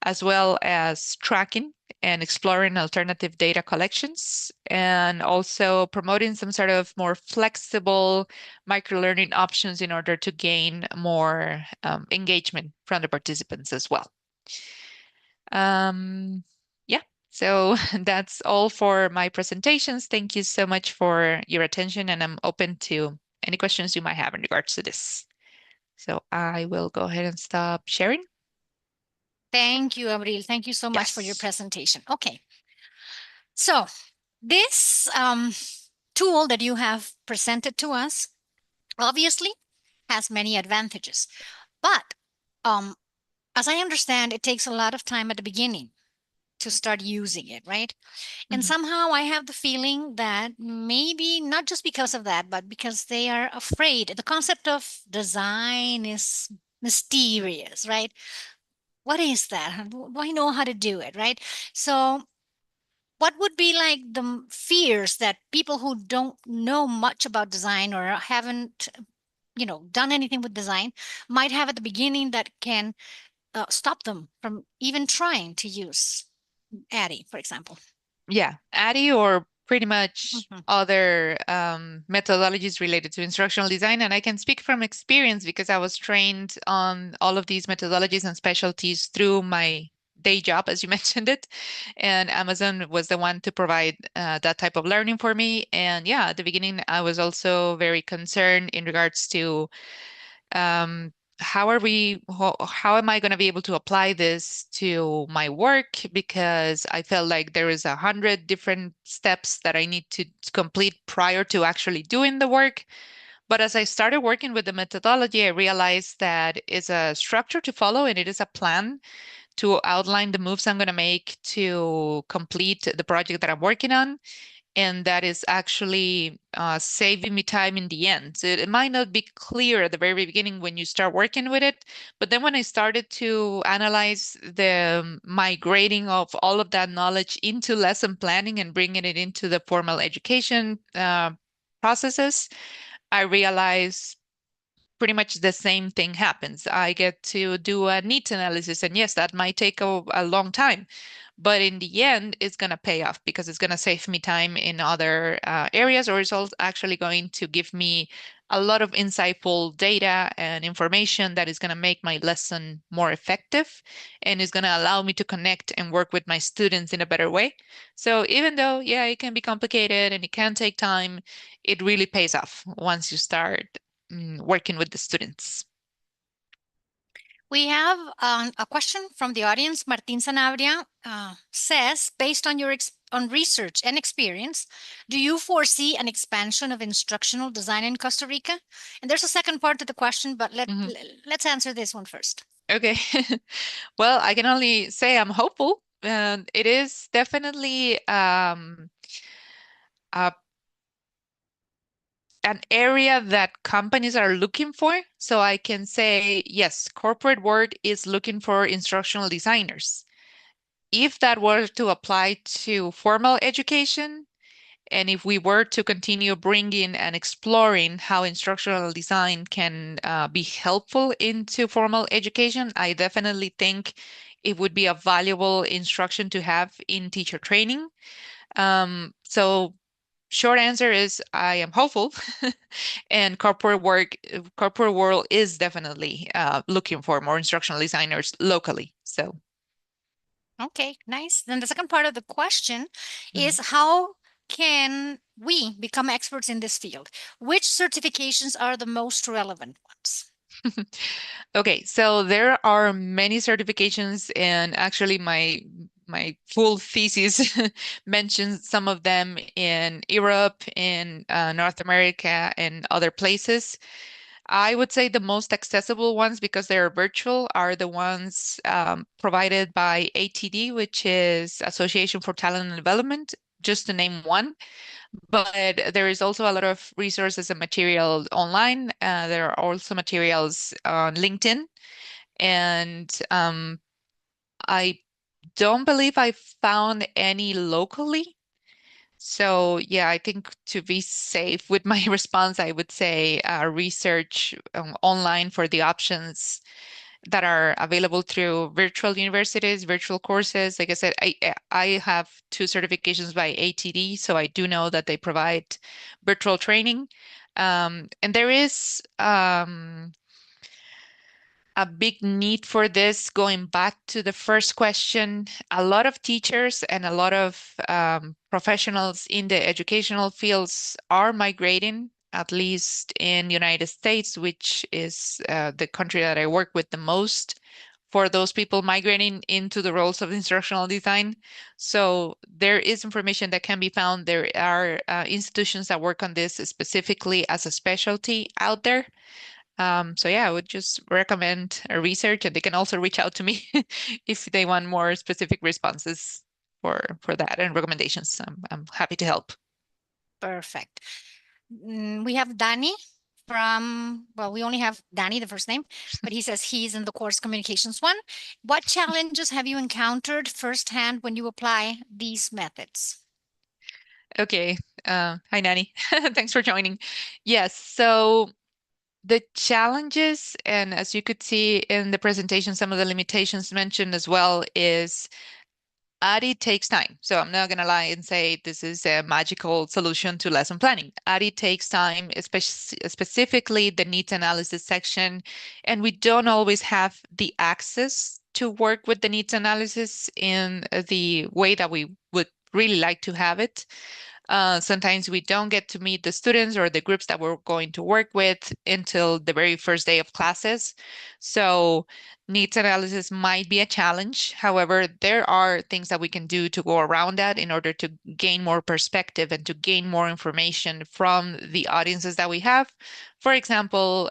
as well as tracking and exploring alternative data collections, and also promoting some sort of more flexible microlearning options in order to gain more engagement from the participants as well. Yeah, so that's all for my presentations. Thank you so much for your attention, and I'm open to any questions you might have in regards to this. So I will go ahead and stop sharing. Thank you, Abril. Thank you so much for your presentation. Okay. So this tool that you have presented to us obviously has many advantages, but as I understand, it takes a lot of time at the beginning to start using it, right? And somehow I have the feeling that maybe not just because of that, but because they are afraid. The concept of design is mysterious, right? What is that? Do I know how to do it, right? So what would be like the fears that people who don't know much about design or haven't, done anything with design might have at the beginning that can stop them from even trying to use ADDIE, for example? Yeah, ADDIE or pretty much other methodologies related to instructional design. And I can speak from experience because I was trained on all of these methodologies and specialties through my day job, as you mentioned it. And Amazon was the one to provide that type of learning for me. And yeah, at the beginning, I was also very concerned in regards to how am I going to be able to apply this to my work? Because I felt like there is 100 different steps that I need to complete prior to actually doing the work. But as I started working with the methodology, I realized that it's a structure to follow and it is a plan to outline the moves I'm going to make to complete the project that I'm working on. And that is actually saving me time in the end. So it might not be clear at the very beginning when you start working with it, but then when I started to analyze the migrating of all of that knowledge into lesson planning and bringing it into the formal education processes, I realized pretty much the same thing happens. I get to do a needs analysis, and yes, that might take a long time. But in the end, it's going to pay off because it's going to save me time in other areas, or it's also actually going to give me a lot of insightful data and information that is going to make my lesson more effective and is going to allow me to connect and work with my students in a better way. So even though, yeah, it can be complicated and it can take time, it really pays off once you start working with the students. We have a question from the audience. Martin Sanabria says, based on your on research and experience, do you foresee an expansion of instructional design in Costa Rica? And there's a second part to the question, but let's answer this one first. Okay. Well, I can only say I'm hopeful. It is definitely a an area that companies are looking for. So I can say, yes, corporate world is looking for instructional designers. If that were to apply to formal education, and if we were to continue bringing and exploring how instructional design can be helpful into formal education, I definitely think it would be a valuable instruction to have in teacher training. So short answer is I am hopeful, and corporate world is definitely looking for more instructional designers locally. So. Okay, nice. Then the second part of the question Mm. is how can we become experts in this field? Which certifications are the most relevant ones? Okay, so there are many certifications, and actually my full thesis mentions some of them in Europe, in North America, and other places. I would say the most accessible ones, because they're virtual, are the ones provided by ATD, which is Association for Talent and Development, just to name one. But there is also a lot of resources and material online. There are also materials on LinkedIn. And I don't believe I found any locally. So yeah, I think to be safe with my response, I would say research online for the options that are available through virtual universities, virtual courses. Like I said, I have two certifications by ATD, so I do know that they provide virtual training. And there is a big need for this. Going back to the first question, a lot of teachers and a lot of professionals in the educational fields are migrating, at least in United States, which is the country that I work with the most, for those people migrating into the roles of instructional design. So there is information that can be found. There are institutions that work on this specifically as a specialty out there. So yeah, I would just recommend a research, and they can also reach out to me if they want more specific responses for that and recommendations. I'm happy to help. Perfect. We have Danny well, we only have Danny, the first name, but he says he's in the course communications one. What challenges have you encountered firsthand when you apply these methods? Okay. Hi, Nanny. Thanks for joining. Yes. So the challenges, and as you could see in the presentation, some of the limitations mentioned as well, is ADI takes time. So I'm not going to lie and say this is a magical solution to lesson planning. ADI takes time, specifically the needs analysis section, and we don't always have the access to work with the needs analysis in the way that we would really like to have it. Sometimes we don't get to meet the students or the groups that we're going to work with until the very first day of classes. So needs analysis might be a challenge. However, there are things that we can do to go around that in order to gain more perspective and to gain more information from the audiences that we have. For example,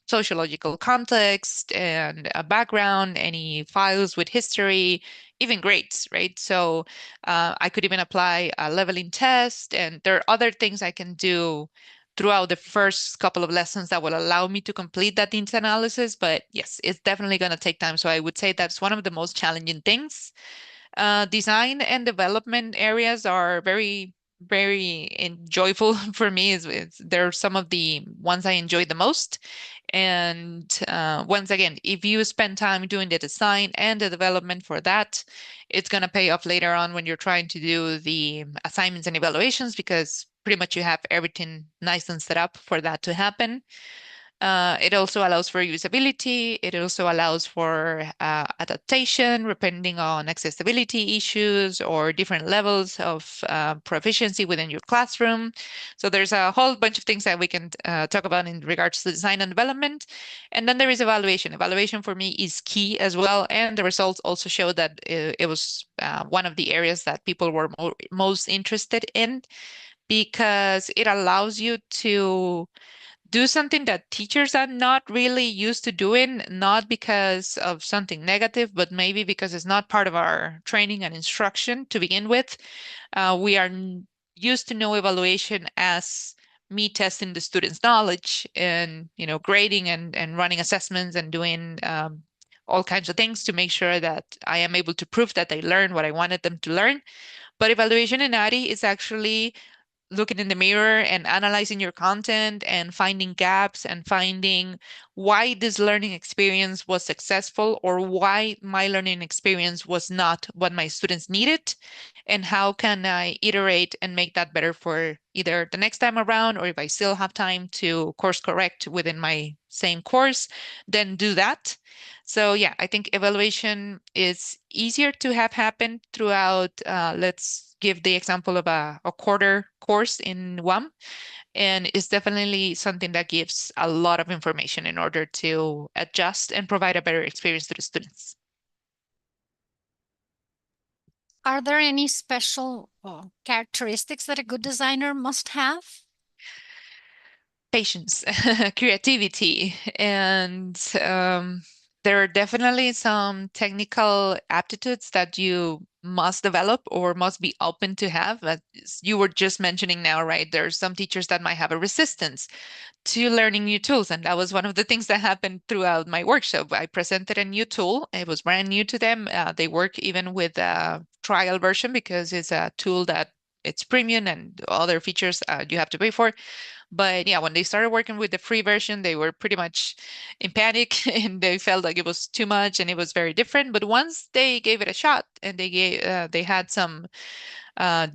sociological context and a background, any files with history, even grades, right? So I could even apply a leveling test, and there are other things I can do throughout the first couple of lessons that will allow me to complete that needs analysis. But yes, it's definitely going to take time. So I would say that's one of the most challenging things. Design and development areas are very enjoyable for me. They're some of the ones I enjoy the most. And once again, if you spend time doing the design and the development for that, it's going to pay off later on when you're trying to do the assignments and evaluations, because pretty much you have everything nice and set up for that to happen. It also allows for usability. It also allows for adaptation depending on accessibility issues or different levels of proficiency within your classroom. So there's a whole bunch of things that we can talk about in regards to design and development. And then there is evaluation. Evaluation for me is key as well. And the results also show that it was one of the areas that people were most interested in, because it allows you to do something that teachers are not really used to doing, not because of something negative, but maybe because it's not part of our training and instruction to begin with. We are used to know evaluation as me testing the students' knowledge and, grading and running assessments and doing all kinds of things to make sure that I am able to prove that they learned what I wanted them to learn. But evaluation in ADDIE is actually looking in the mirror and analyzing your content and finding gaps and finding why this learning experience was successful or why my learning experience was not what my students needed, and how can I iterate and make that better for either the next time around, or if I still have time to course correct within my same course, then do that. So yeah, I think evaluation is easier to have happen throughout, let's give the example of a quarter course in UAM, and it's definitely something that gives a lot of information in order to adjust and provide a better experience to the students. Are there any special characteristics that a good designer must have? Patience, creativity, and there are definitely some technical aptitudes that you must develop or must be open to have. As you were just mentioning now, right? There are some teachers that might have a resistance to learning new tools. And that was one of the things that happened throughout my workshop. I presented a new tool. It was brand new to them. They work even with a trial version because it's a tool that it's premium and other features you have to pay for. But yeah, when they started working with the free version, they were pretty much in panic and they felt like it was too much and it was very different. But once they gave it a shot and they had some uh,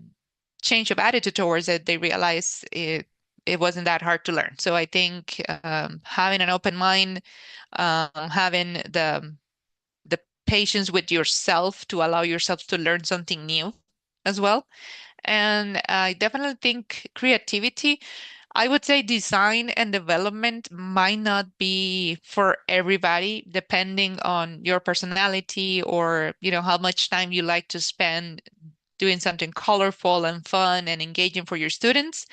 change of attitude towards it, they realized it wasn't that hard to learn. So I think having an open mind, having the patience with yourself to allow yourself to learn something new as well. And I definitely think creativity. I would say design and development might not be for everybody, depending on your personality or, how much time you like to spend doing something colorful and fun and engaging for your students.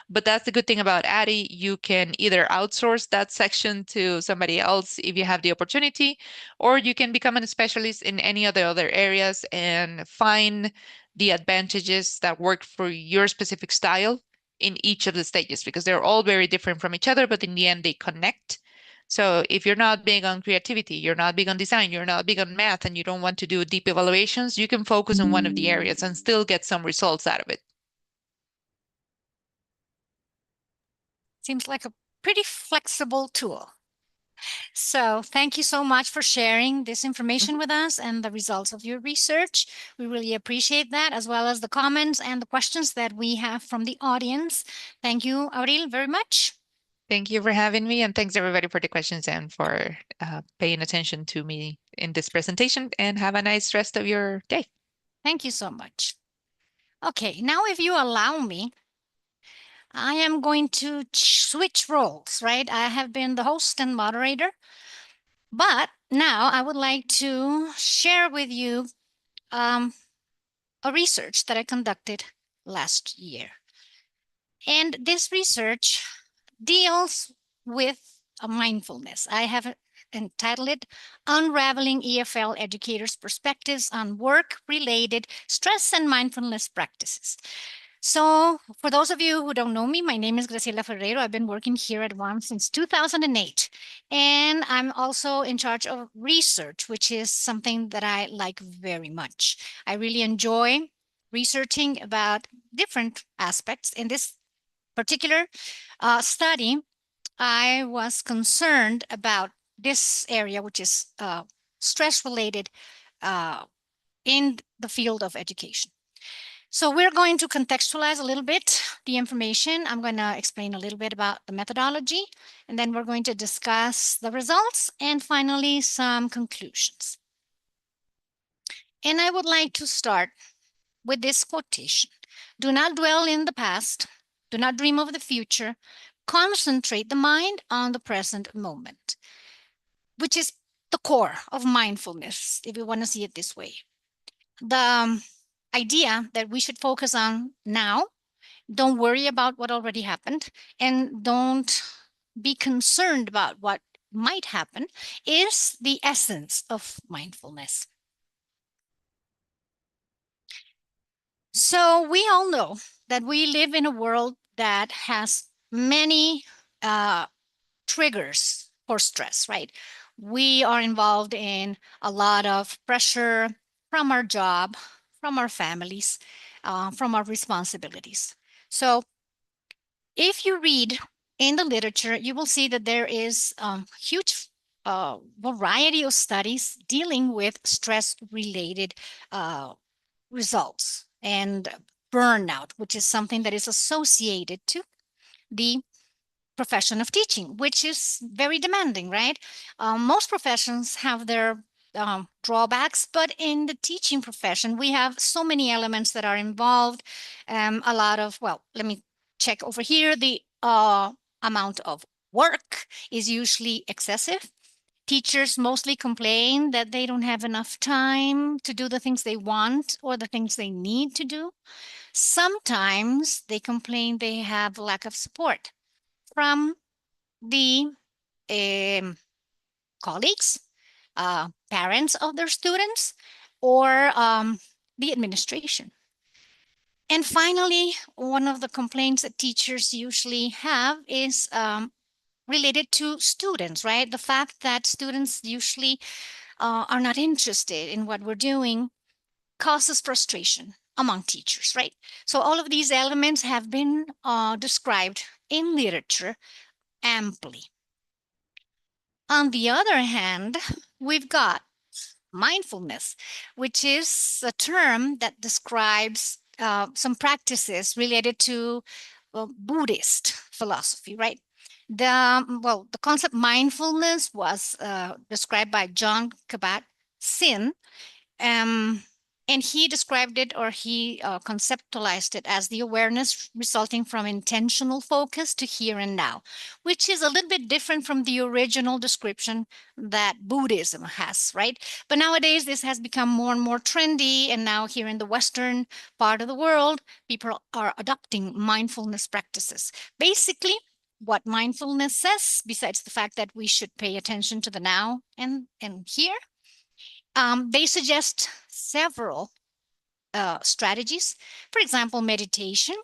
But that's the good thing about ADDIE. You can either outsource that section to somebody else if you have the opportunity, or you can become a specialist in any of the other areas and find the advantages that work for your specific style in each of the stages, because they're all very different from each other, but in the end they connect. So if you're not big on creativity, you're not big on design, you're not big on math, and you don't want to do deep evaluations, you can focus on one of the areas and still get some results out of it. Seems like a pretty flexible tool. So thank you so much for sharing this information with us and the results of your research. We really appreciate that, as well as the comments and the questions that we have from the audience. Thank you, Auril, very much. Thank you for having me, and thanks everybody for the questions and for paying attention to me in this presentation, and have a nice rest of your day. Thank you so much. Okay, now if you allow me, I am going to switch roles, right? I have been the host and moderator, but now I would like to share with you a research that I conducted last year. And this research deals with mindfulness. I have entitled it Unraveling EFL Educators' Perspectives on Work-Related Stress and Mindfulness Practices. So for those of you who don't know me, my name is Graciela Ferreiro. I've been working here at UAM since 2008. And I'm also in charge of research, which is something that I like very much. I really enjoy researching about different aspects. In this particular study, I was concerned about this area, which is stress-related in the field of education. So we're going to contextualize a little bit the information. I'm going to explain a little bit about the methodology, and then we're going to discuss the results and finally some conclusions. And I would like to start with this quotation. Do not dwell in the past. Do not dream of the future. Concentrate the mind on the present moment, which is the core of mindfulness, if you want to see it this way. The idea that we should focus on now, don't worry about what already happened, and don't be concerned about what might happen, is the essence of mindfulness. So we all know that we live in a world that has many triggers for stress, right? We are involved in a lot of pressure from our job, from our families, from our responsibilities. So if you read in the literature, you will see that there is huge variety of studies dealing with stress-related results and burnout, which is something that is associated to the profession of teaching, which is very demanding, right? Most professions have their drawbacks, but in the teaching profession, we have so many elements that are involved. A lot of, well, let me check over here. The amount of work is usually excessive. Teachers mostly complain that they don't have enough time to do the things they want or the things they need to do. Sometimes they complain they have lack of support from the colleagues, parents of their students, or the administration. And finally, one of the complaints that teachers usually have is related to students, right? The fact that students usually are not interested in what we're doing causes frustration among teachers, right? So all of these elements have been described in literature amply. On the other hand, we've got mindfulness, which is a term that describes some practices related to Buddhist philosophy, right? The concept mindfulness was described by John Kabat-Zinn, and he described it, or he conceptualized it as the awareness resulting from intentional focus to here and now, which is a little bit different from the original description that Buddhism has, right? But nowadays, this has become more and more trendy. And now here in the Western part of the world, people are adopting mindfulness practices. Basically, what mindfulness says, besides the fact that we should pay attention to the now and here, they suggest several strategies. For example, meditation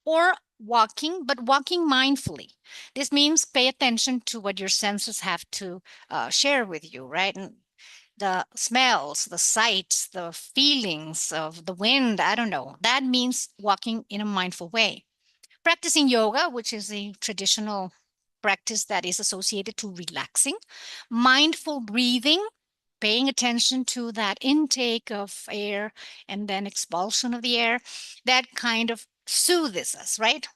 or walking, but walking mindfully. This means pay attention to what your senses have to share with you, right? And the smells, the sights, the feelings of the wind, I don't know. That means walking in a mindful way. Practicing yoga, which is a traditional practice that is associated to relaxing. Mindful breathing, paying attention to that intake of air and then expulsion of the air, that kind of soothes us, right?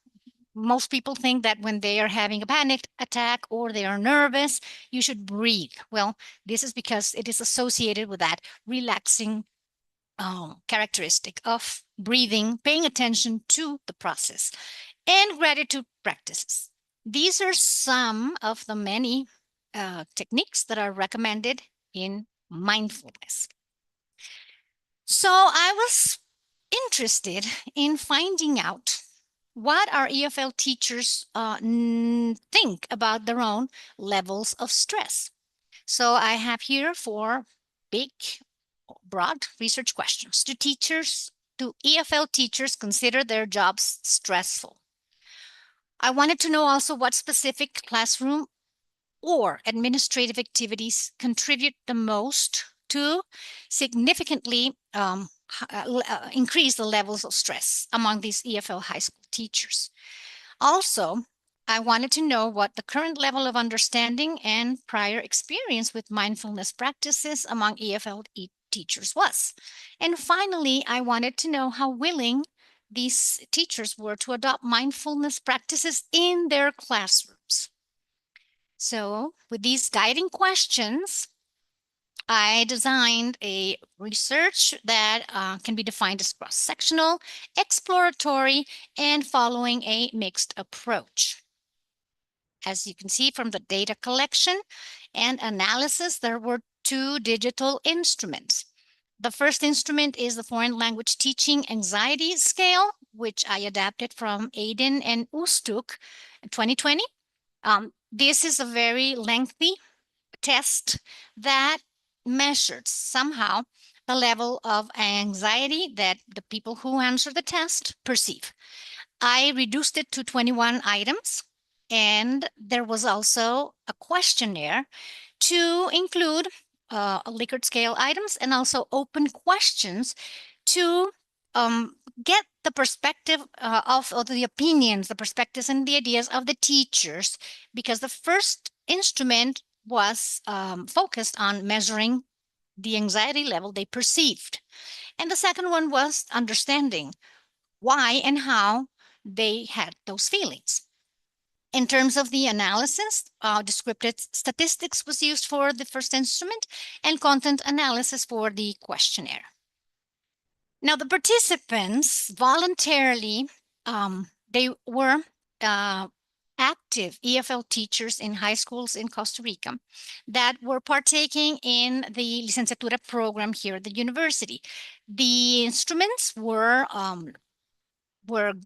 Most people think that when they are having a panic attack or they are nervous, you should breathe. Well, this is because it is associated with that relaxing characteristic of breathing, paying attention to the process, and gratitude practices. These are some of the many techniques that are recommended in mindfulness. So I was interested in finding out what our EFL teachers think about their own levels of stress. So I have here 4 big, broad research questions. Do EFL teachers consider their jobs stressful? I wanted to know also what specific classroom or administrative activities contribute the most to significantly increase the levels of stress among these EFL high school teachers. Also, I wanted to know what the current level of understanding and prior experience with mindfulness practices among EFL teachers was. And finally, I wanted to know how willing these teachers were to adopt mindfulness practices in their classrooms. So with these guiding questions, I designed a research that can be defined as cross-sectional, exploratory, and following a mixed approach. As you can see from the data collection and analysis, there were 2 digital instruments. The first instrument is the Foreign Language Teaching Anxiety Scale, which I adapted from Aiden and Ustuk in 2020. This is a very lengthy test that measured somehow the level of anxiety that the people who answer the test perceive. I reduced it to 21 items, and there was also a questionnaire to include Likert scale items and also open questions to get the perspective of the opinions, the perspectives and the ideas of the teachers, because the first instrument was focused on measuring the anxiety level they perceived. And the second one was understanding why and how they had those feelings. In terms of the analysis, descriptive statistics was used for the first instrument and content analysis for the questionnaire. Now, the participants voluntarily, they were active EFL teachers in high schools in Costa Rica that were partaking in the licenciatura program here at the university. The instruments were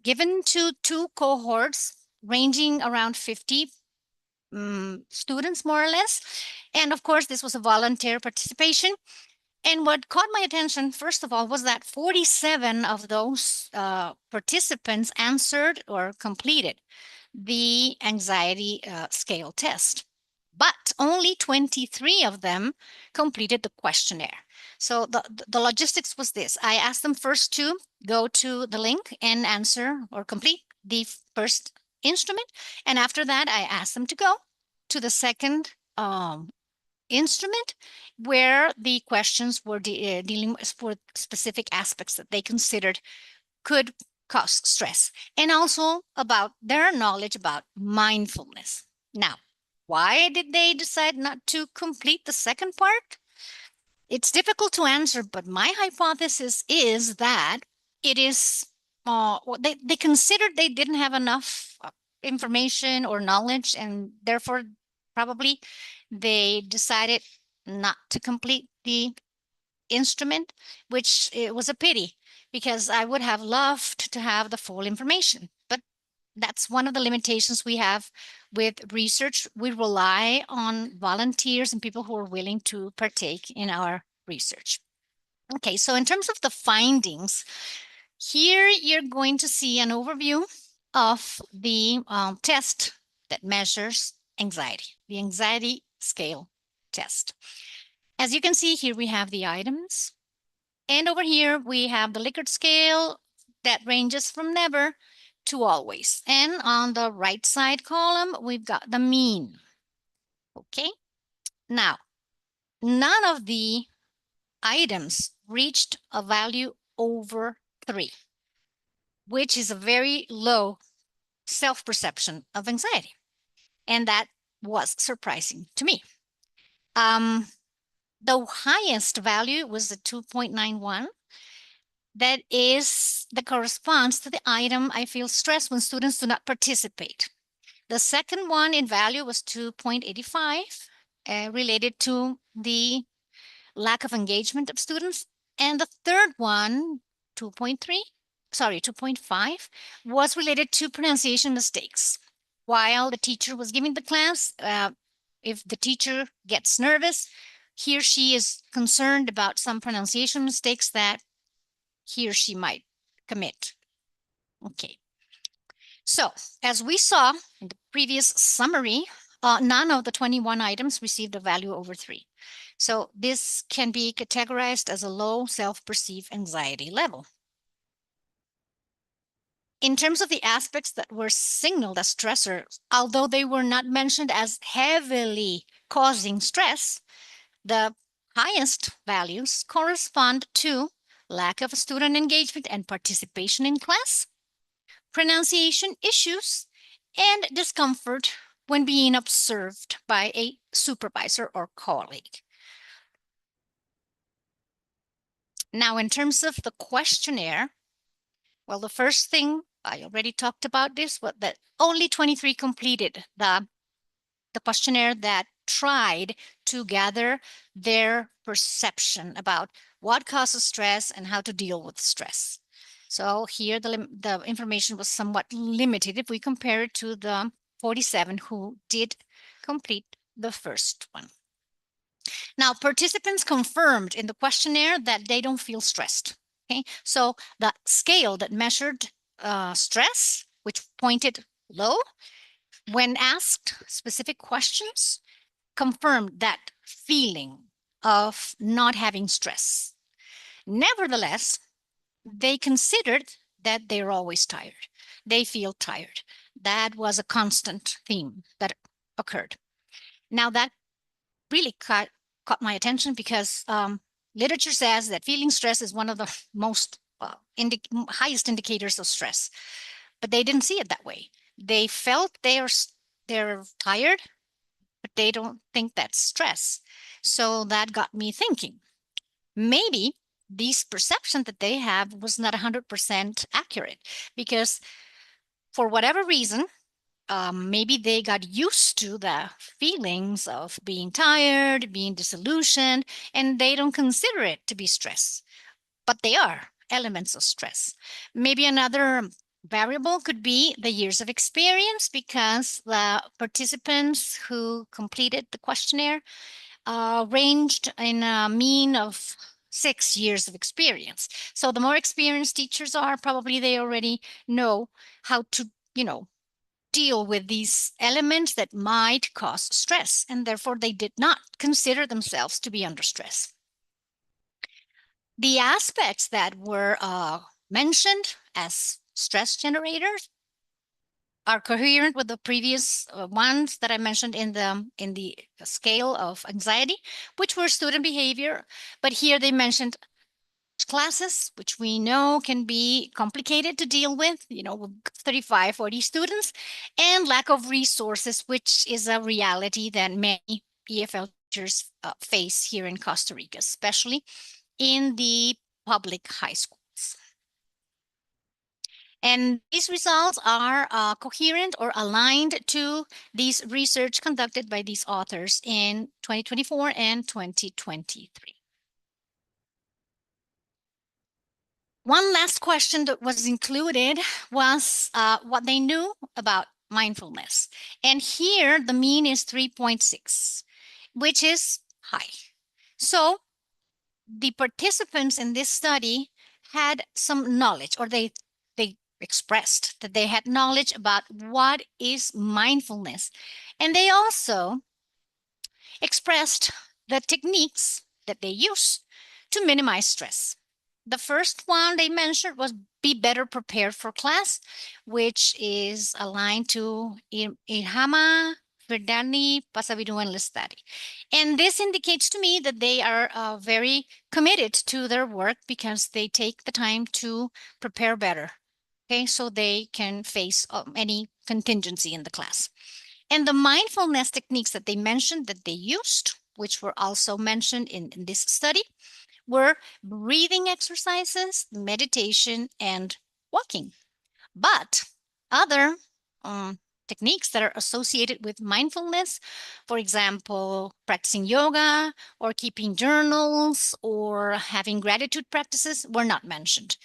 given to two cohorts ranging around 50 students, more or less. And of course, this was a volunteer participation. And what caught my attention, first of all, was that 47 of those participants answered or completed the anxiety scale test, but only 23 of them completed the questionnaire. So the logistics was this. I asked them first to go to the link and answer or complete the first instrument. And after that, I asked them to go to the second instrument where the questions were dealing with specific aspects that they considered could cause stress, and also about their knowledge about mindfulness. Now, why did they decide not to complete the second part? It's difficult to answer, but my hypothesis is that it is they considered they didn't have enough information or knowledge, and therefore probably they decided not to complete the instrument, which it was a pity because I would have loved to have the full information. But that's one of the limitations we have with research. We rely on volunteers and people who are willing to partake in our research. Okay, so in terms of the findings, here you're going to see an overview of the test that measures anxiety, the anxiety scale test. As you can see here, we have the items. And over here, we have the Likert scale that ranges from never to always. And on the right side column, we've got the mean. Okay. Now, none of the items reached a value over 3, which is a very low self-perception of anxiety. And that was surprising to me. The highest value was a 2.91. That corresponds to the item, I feel stressed when students do not participate. The second one in value was 2.85, related to the lack of engagement of students. And the third one, 2.5, was related to pronunciation mistakes. While the teacher was giving the class, if the teacher gets nervous, he or she is concerned about some pronunciation mistakes that he or she might commit. Okay. So as we saw in the previous summary, none of the 21 items received a value over 3. So this can be categorized as a low self-perceived anxiety level. In terms of the aspects that were signaled as stressors, although they were not mentioned as heavily causing stress, the highest values correspond to lack of student engagement and participation in class, pronunciation issues, and discomfort when being observed by a supervisor or colleague. Now, in terms of the questionnaire, well, the first thing I already talked about this, but that only 23 completed the questionnaire that tried to gather their perception about what causes stress and how to deal with stress. So here the information was somewhat limited if we compare it to the 47 who did complete the first one. Now, participants confirmed in the questionnaire that they don't feel stressed. Okay, so the scale that measured stress, which pointed low, when asked specific questions, confirmed that feeling of not having stress. Nevertheless, they considered that they're always tired. They feel tired. That was a constant theme that occurred. Now, that really caught my attention because literature says that feeling stress is one of the most highest indicators of stress, but they didn't see it that way. They felt they're tired, but they don't think that's stress. So that got me thinking, maybe this perception that they have was not 100% accurate, because for whatever reason, maybe they got used to the feelings of being tired, being disillusioned, and they don't consider it to be stress, but they are elements of stress. Maybe another variable could be the years of experience, because the participants who completed the questionnaire ranged in a mean of 6 years of experience. So the more experienced teachers are, probably they already know how to, deal with these elements that might cause stress, and therefore they did not consider themselves to be under stress. The aspects that were mentioned as stress generators are coherent with the previous ones that I mentioned in the scale of anxiety, which were student behavior. But here they mentioned classes, which we know can be complicated to deal with, with 35, 40 students, and lack of resources, which is a reality that many EFL teachers face here in Costa Rica, especially in the public high schools. And these results are coherent or aligned to these research conducted by these authors in 2024 and 2023. One last question that was included was what they knew about mindfulness. And here the mean is 3.6, which is high. So the participants in this study had some knowledge, or they expressed that they had knowledge about what is mindfulness. And they also expressed the techniques that they use to minimize stress. The first one they mentioned was be better prepared for class, which is aligned to Irhama, Verdani, Pasaviru, and Listari. And this indicates to me that they are very committed to their work, because they take the time to prepare better. Okay, so they can face any contingency in the class. And the mindfulness techniques that they mentioned that they used, which were also mentioned in this study, were breathing exercises, meditation, and walking. But other techniques that are associated with mindfulness, for example, practicing yoga or keeping journals or having gratitude practices, were not mentioned.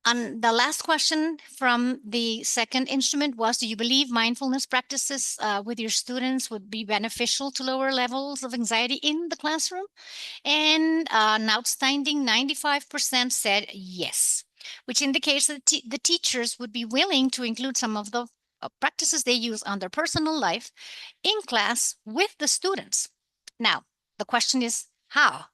And the last question from the second instrument was, do you believe mindfulness practices with your students would be beneficial to lower levels of anxiety in the classroom? And an outstanding 95% said yes, which indicates that the teachers would be willing to include some of the practices they use on their personal life in class with the students. Now, the question is, how?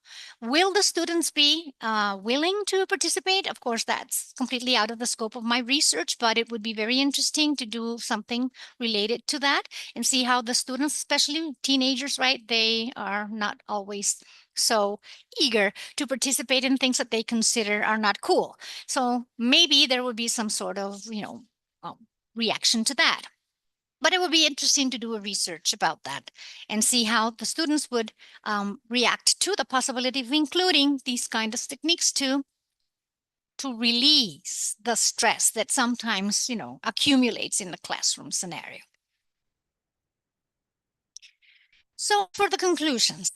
Will the students be willing to participate? Of course, that's completely out of the scope of my research, but it would be very interesting to do something related to that and see how the students, especially teenagers, right? They are not always so eager to participate in things that they consider are not cool. So maybe there would be some sort of, reaction to that. But it would be interesting to do a research about that and see how the students would react to the possibility of including these kind of techniques to release the stress that sometimes, accumulates in the classroom scenario. So for the conclusions,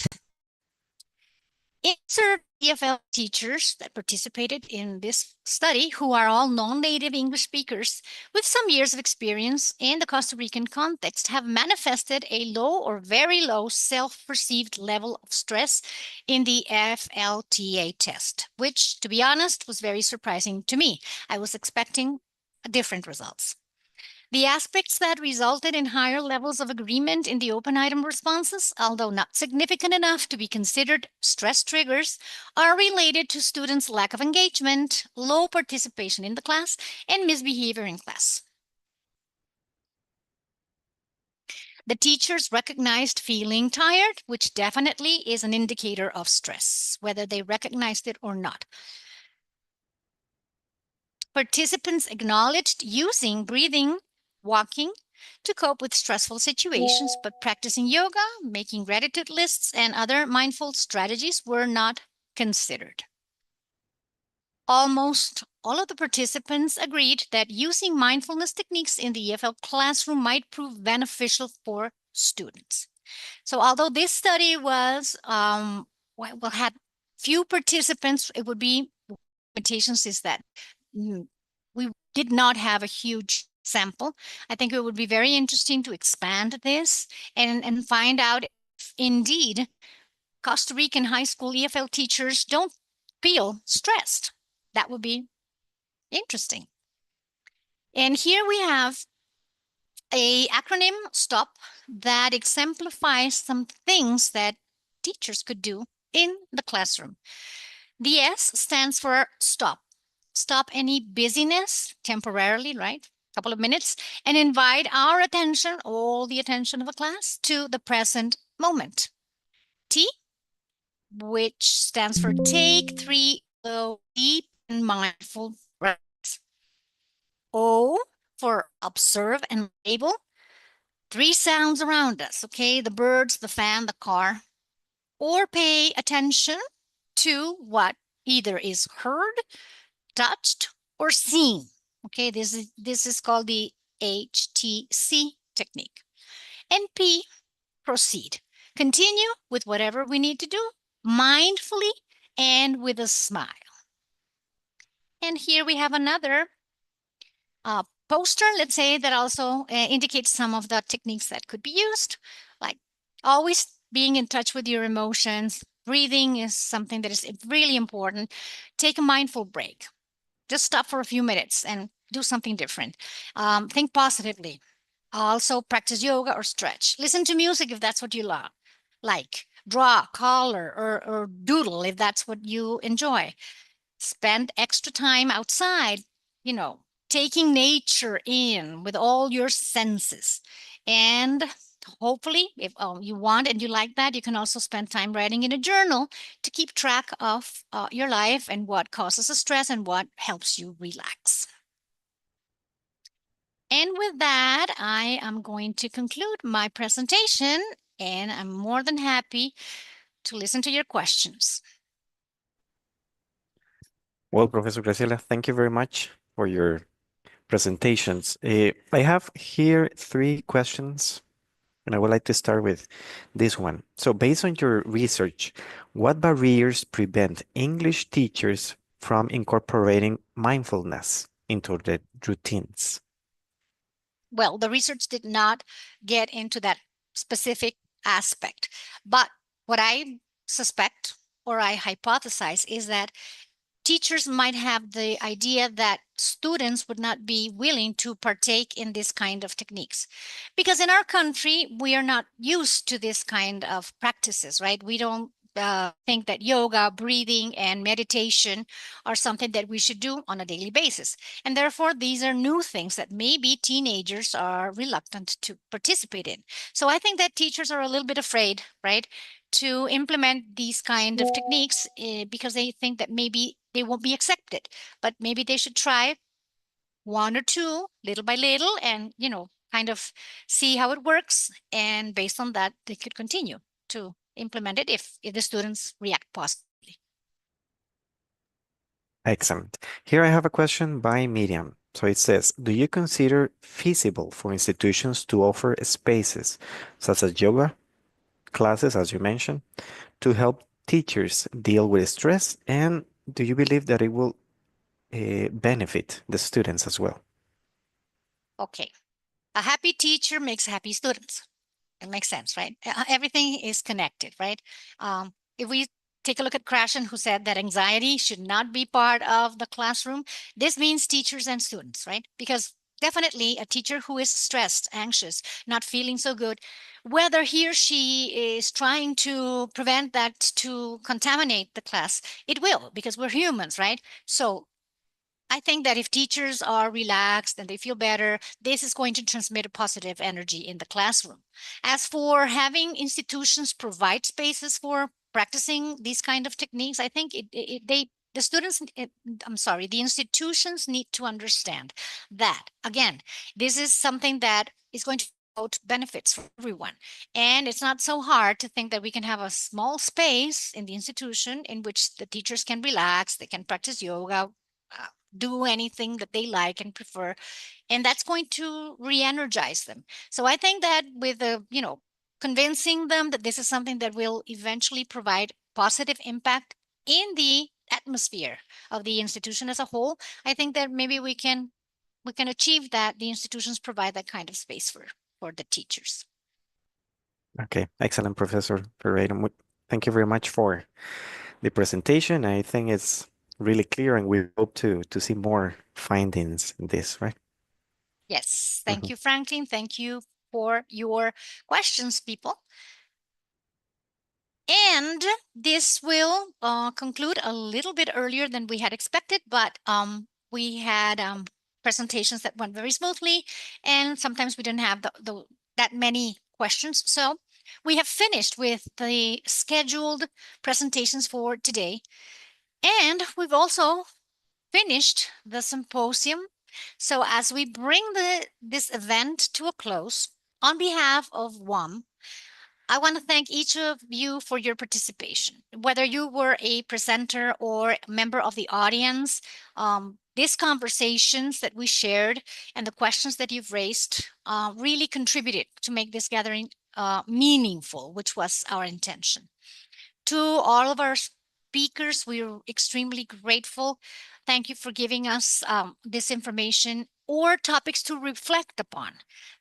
in survey EFL teachers that participated in this study, who are all non-native English speakers with some years of experience in the Costa Rican context, have manifested a low or very low self-perceived level of stress in the FLTA test, which, to be honest, was very surprising to me. I was expecting different results. The aspects that resulted in higher levels of agreement in the open item responses, although not significant enough to be considered stress triggers, are related to students' lack of engagement, low participation in the class, and misbehavior in class. The teachers recognized feeling tired, which definitely is an indicator of stress, whether they recognized it or not. Participants acknowledged using breathing, walking, to cope with stressful situations, but practicing yoga, making gratitude lists, and other mindful strategies were not considered. Almost all of the participants agreed that using mindfulness techniques in the EFL classroom might prove beneficial for students. So although this study was, had few participants, it would be limitations is that we did not have a huge sample. I think it would be very interesting to expand this and find out if indeed Costa Rican high school EFL teachers don't feel stressed. That would be interesting. And here we have a acronym STOP that exemplifies some things that teachers could do in the classroom. The S stands for stop. Stop any busyness temporarily, right? A couple of minutes, and invite our attention, all the attention of the class, to the present moment. T, which stands for take 3 slow, deep, and mindful breaths. O for observe and label. 3 sounds around us, okay? The birds, the fan, the car. Or pay attention to what either is heard, touched, or seen. Okay, this is called the HTC technique. And P, proceed. Continue with whatever we need to do, mindfully and with a smile. And here we have another poster, let's say, that also indicates some of the techniques that could be used, like always being in touch with your emotions. Breathing is something that is really important. Take a mindful break. Just stop for a few minutes and do something different. Think positively. Also practice yoga or stretch. Listen to music if that's what you love. Like draw, color, or doodle if that's what you enjoy. Spend extra time outside, taking nature in with all your senses. And hopefully, if you want and you like that, you can also spend time writing in a journal to keep track of your life and what causes a stress and what helps you relax. And with that, I am going to conclude my presentation, and I'm more than happy to listen to your questions. Well, Professor Graciela, thank you very much for your presentations. I have here 3 questions, and I would like to start with this one. So based on your research, what barriers prevent English teachers from incorporating mindfulness into their routines? Well, the research did not get into that specific aspect, but what I suspect or I hypothesize is that teachers might have the idea that students would not be willing to partake in this kind of techniques. Because in our country, we are not used to this kind of practices, right? We don't think that yoga, breathing, and meditation are something that we should do on a daily basis. And therefore, these are new things that maybe teenagers are reluctant to participate in. So I think that teachers are a little bit afraid, right, to implement these kind of techniques because they think that maybe they won't be accepted, but maybe they should try 1 or 2 little by little and, kind of see how it works. And based on that, they could continue to implement it if the students react positively. Excellent. Here I have a question by Miriam. So it says, do you consider feasible for institutions to offer spaces such as yoga classes, as you mentioned, to help teachers deal with stress, and do you believe that it will benefit the students as well? Okay. A happy teacher makes happy students. It makes sense, right? Everything is connected, right? If we take a look at Krashen, who said that anxiety should not be part of the classroom, this means teachers and students, right? Because definitely a teacher who is stressed, anxious, not feeling so good, whether he or she is trying to prevent that to contaminate the class, it will, because we're humans, right? So I think that if teachers are relaxed and they feel better, this is going to transmit a positive energy in the classroom. As for having institutions provide spaces for practicing these kind of techniques, I think the students, the institutions need to understand that, again, this is something that is going to promote benefits for everyone. And it's not so hard to think that we can have a small space in the institution in which the teachers can relax, they can practice yoga, do anything that they like and prefer, and that's going to re-energize them. So I think that with convincing them that this is something that will eventually provide positive impact in the atmosphere of the institution as a whole, I think that maybe we can achieve that. The institutions provide that kind of space for the teachers. Okay, excellent, Professor Ferreira. Thank you very much for the presentation. I think it's really clear, and we hope to see more findings in this, right? Yes, thank you, Franklin. Thank you for your questions, people. And this will conclude a little bit earlier than we had expected, but we had presentations that went very smoothly, and sometimes we didn't have that many questions. So we have finished with the scheduled presentations for today. And we've also finished the symposium. So as we bring this event to a close, on behalf of WAM, I want to thank each of you for your participation. Whether you were a presenter or a member of the audience, these conversations that we shared and the questions that you've raised really contributed to make this gathering meaningful, which was our intention. To all of our speakers, we're extremely grateful. Thank you for giving us this information or topics to reflect upon.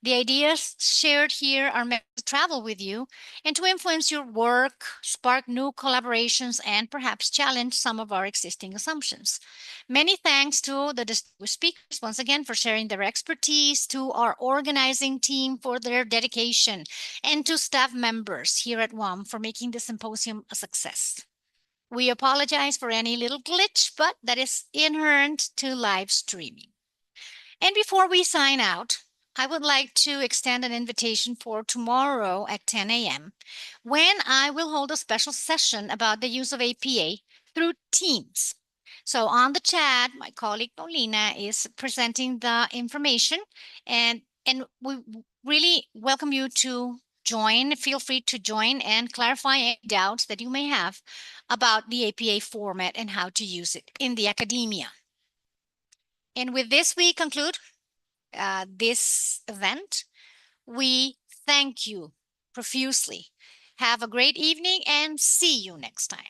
The ideas shared here are meant to travel with you and to influence your work, spark new collaborations, and perhaps challenge some of our existing assumptions. Many thanks to the distinguished speakers once again for sharing their expertise, to our organizing team for their dedication, and to staff members here at WAM for making the symposium a success. We apologize for any little glitch, but that is inherent to live streaming. And before we sign out, I would like to extend an invitation for tomorrow at 10 a.m. when I will hold a special session about the use of APA through Teams. So on the chat, my colleague Paulina is presenting the information, and we really welcome you to join. Feel free to join and clarify any doubts that you may have about the APA format and how to use it in the academia. And with this, we conclude this event. We thank you profusely. Have a great evening and see you next time.